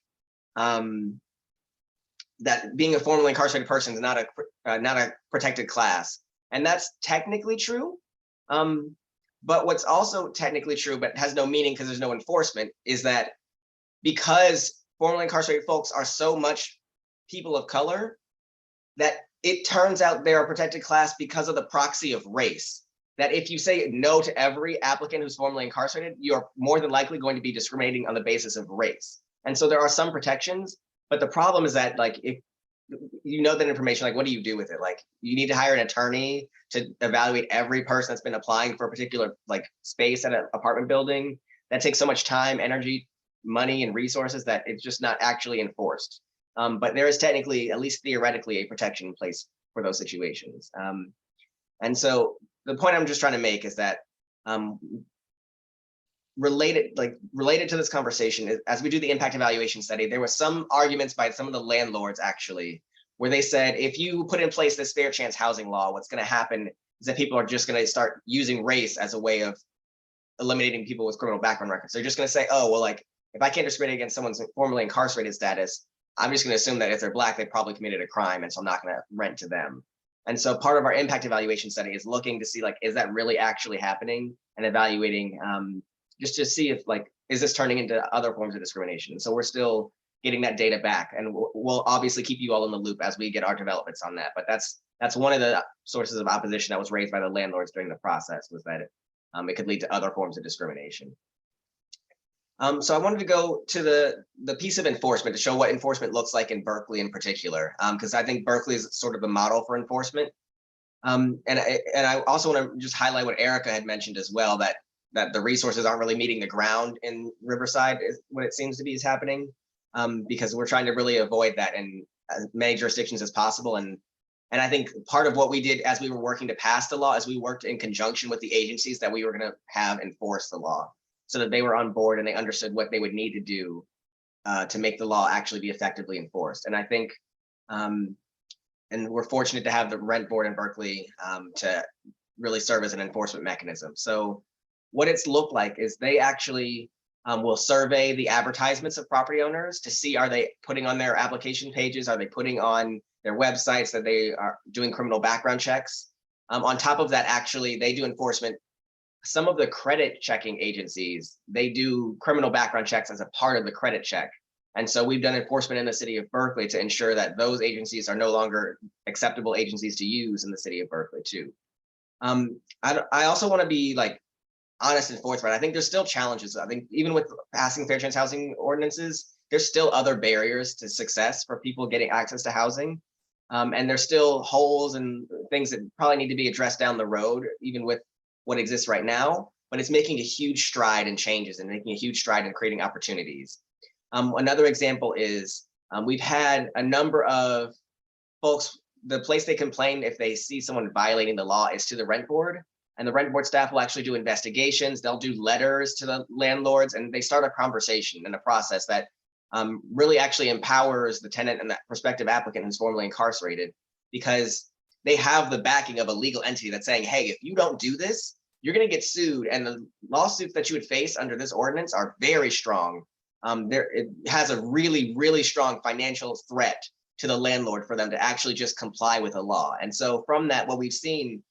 [SPEAKER 8] that being a formerly incarcerated person is not a protected class. And that's technically true. But what's also technically true, but has no meaning because there's no enforcement, is that because formerly incarcerated folks are so much people of color, that it turns out they're a protected class because of the proxy of race. That if you say no to every applicant who's formerly incarcerated, you're more than likely going to be discriminating on the basis of race. And so there are some protections, but the problem is that like, if you know that information, like what do you do with it? Like you need to hire an attorney to evaluate every person that's been applying for a particular like space at an apartment building. That takes so much time, energy, money, and resources that it's just not actually enforced. But there is technically, at least theoretically, a protection in place for those situations. And so the point I'm just trying to make is that related to this conversation is, as we do the impact evaluation study, there was some arguments by some of the landlords actually, where they said, if you put in place this fair chance housing law, what's going to happen is that people are just going to start using race as a way of eliminating people with criminal background records. They're just going to say, oh, well, like if I can't discriminate against someone's formerly incarcerated status, I'm just going to assume that if they're Black, they probably committed a crime, and so I'm not going to rent to them. And so part of our impact evaluation study is looking to see, like, is that really actually happening, and evaluating just to see if, like, is this turning into other forms of discrimination? And so we're still getting that data back, and we'll obviously keep you all in the loop as we get our developments on that. But that's one of the sources of opposition that was raised by the landlords during the process, was that it could lead to other forms of discrimination. So I wanted to go to the piece of enforcement to show what enforcement looks like in Berkeley in particular, because I think Berkeley is sort of the model for enforcement. And I also want to just highlight what Erica had mentioned as well, that the resources aren't really meeting the ground in Riverside, is what it seems to be is happening, because we're trying to really avoid that in as many jurisdictions as possible. And I think part of what we did as we were working to pass the law is we worked in conjunction with the agencies that we were going to have enforce the law, so that they were on board and they understood what they would need to do to make the law actually be effectively enforced. And I think, and we're fortunate to have the rent board in Berkeley to really serve as an enforcement mechanism. So what it's looked like is they actually will survey the advertisements of property owners to see, are they putting on their application pages? Are they putting on their websites that they are doing criminal background checks? On top of that, actually, they do enforcement. Some of the credit checking agencies, they do criminal background checks as a part of the credit check. And so we've done enforcement in the city of Berkeley to ensure that those agencies are no longer acceptable agencies to use in the city of Berkeley too. I also want to be like honest and forthright. I think there's still challenges. I think even with passing fair chance housing ordinances, there's still other barriers to success for people getting access to housing. And there's still holes and things that probably need to be addressed down the road, even with what exists right now, but it's making a huge stride in changes and making a huge stride in creating opportunities. Another example is we've had a number of folks, the place they complain if they see someone violating the law is to the rent board, and the rent board staff will actually do investigations. They'll do letters to the landlords, and they start a conversation and a process that really actually empowers the tenant and that prospective applicant who's formerly incarcerated, because they have the backing of a legal entity that's saying, hey, if you don't do this, you're going to get sued. And the lawsuits that you would face under this ordinance are very strong. It has a really, really strong financial threat to the landlord for them to actually just comply with the law. And so from that, what we've seen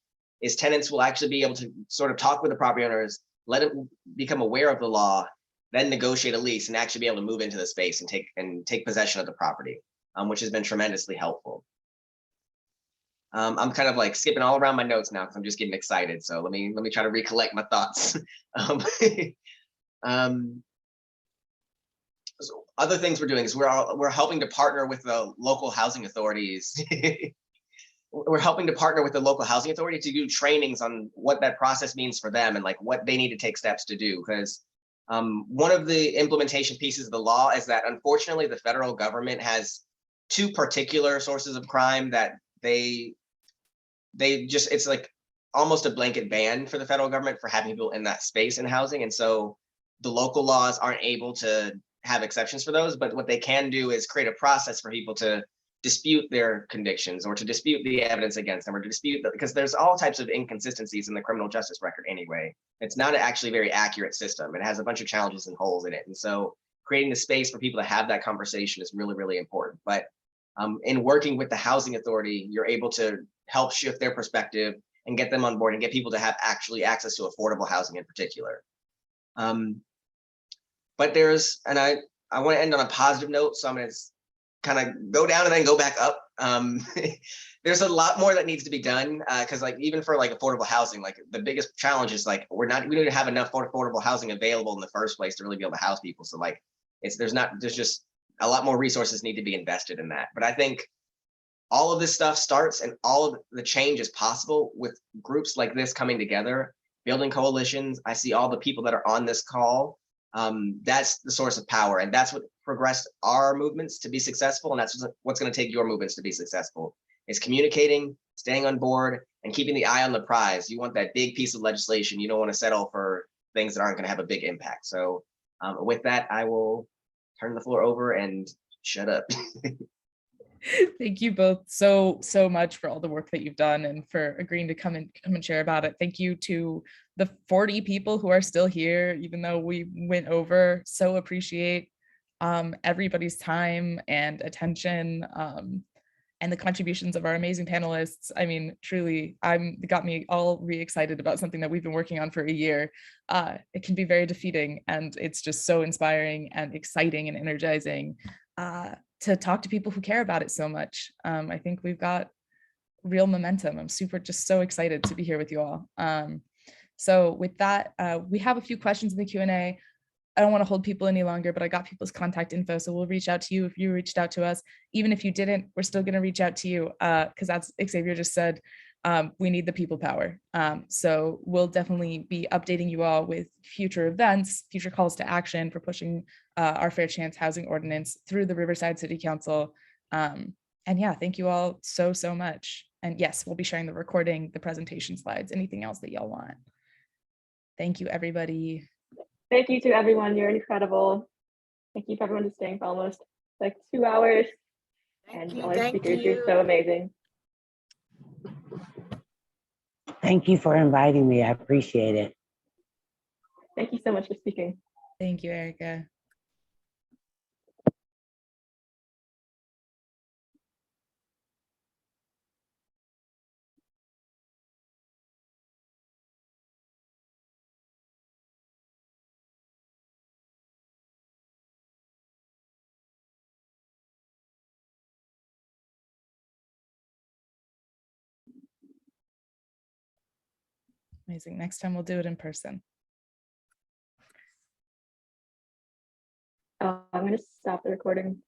[SPEAKER 8] is tenants will actually be able to sort of talk with the property owners, let them become aware of the law, then negotiate a lease and actually be able to move into the space and take possession of the property, which has been tremendously helpful. I'm kind of like skipping all around my notes now because I'm just getting excited. So let me try to recollect my thoughts. So other things we're doing is we're helping to partner with the local housing authorities. We're helping to partner with the local housing authority to do trainings on what that process means for them and like what they need to take steps to do. Because one of the implementation pieces of the law is that unfortunately the federal government has two particular sources of crime that they just, it's like almost a blanket ban for the federal government for having people in that space in housing. And so the local laws aren't able to have exceptions for those, but what they can do is create a process for people to dispute their convictions or to dispute the evidence against them or to dispute that, because there's all types of inconsistencies in the criminal justice record anyway. It's not actually a very accurate system. It has a bunch of challenges and holes in it. And so creating the space for people to have that conversation is really, really important. But in working with the housing authority, you're able to help shift their perspective and get them on board and get people to have actually access to affordable housing in particular. But there's, and I want to end on a positive note, so I'm going to kind of go down and then go back up. There's a lot more that needs to be done because like even for like affordable housing, like the biggest challenge is like we don't have enough affordable housing available in the first place to really be able to house people. So like there's just a lot more resources need to be invested in that. But I think all of this stuff starts and all of the change is possible with groups like this coming together, building coalitions. I see all the people that are on this call. That's the source of power, and that's what progressed our movements to be successful, and that's what's going to take your movements to be successful. Is communicating, staying on board, and keeping the eye on the prize. You want that big piece of legislation. You don't want to settle for things that aren't going to have a big impact. So with that, I will turn the floor over and shut up.
[SPEAKER 1] Thank you both so much for all the work that you've done and for agreeing to come and share about it. Thank you to the 40 people who are still here, even though we went over. So appreciate everybody's time and attention and the contributions of our amazing panelists. I mean, truly, got me all re-excited about something that we've been working on for a year. It can be very defeating, and it's just so inspiring and exciting and energizing to talk to people who care about it so much. I think we've got real momentum. I'm just so excited to be here with you all. So with that, we have a few questions in the Q&A. I don't want to hold people any longer, but I got people's contact info. So we'll reach out to you if you reached out to us. Even if you didn't, we're still going to reach out to you because as Xavier just said, we need the people power. So we'll definitely be updating you all with future events, future calls to action for pushing our Fair Chance Housing Ordinance through the Riverside City Council. And yeah, thank you all so much. And yes, we'll be sharing the recording, the presentation slides, anything else that y'all want. Thank you, everybody.
[SPEAKER 3] Thank you to everyone. You're incredible. Thank you for everyone for staying for almost like 2 hours. And all our speakers, you're so amazing.
[SPEAKER 7] Thank you for inviting me. I appreciate it.
[SPEAKER 3] Thank you so much for speaking.
[SPEAKER 1] Thank you, Erica. Amazing. Next time we'll do it in person.
[SPEAKER 3] I'm going to stop the recording.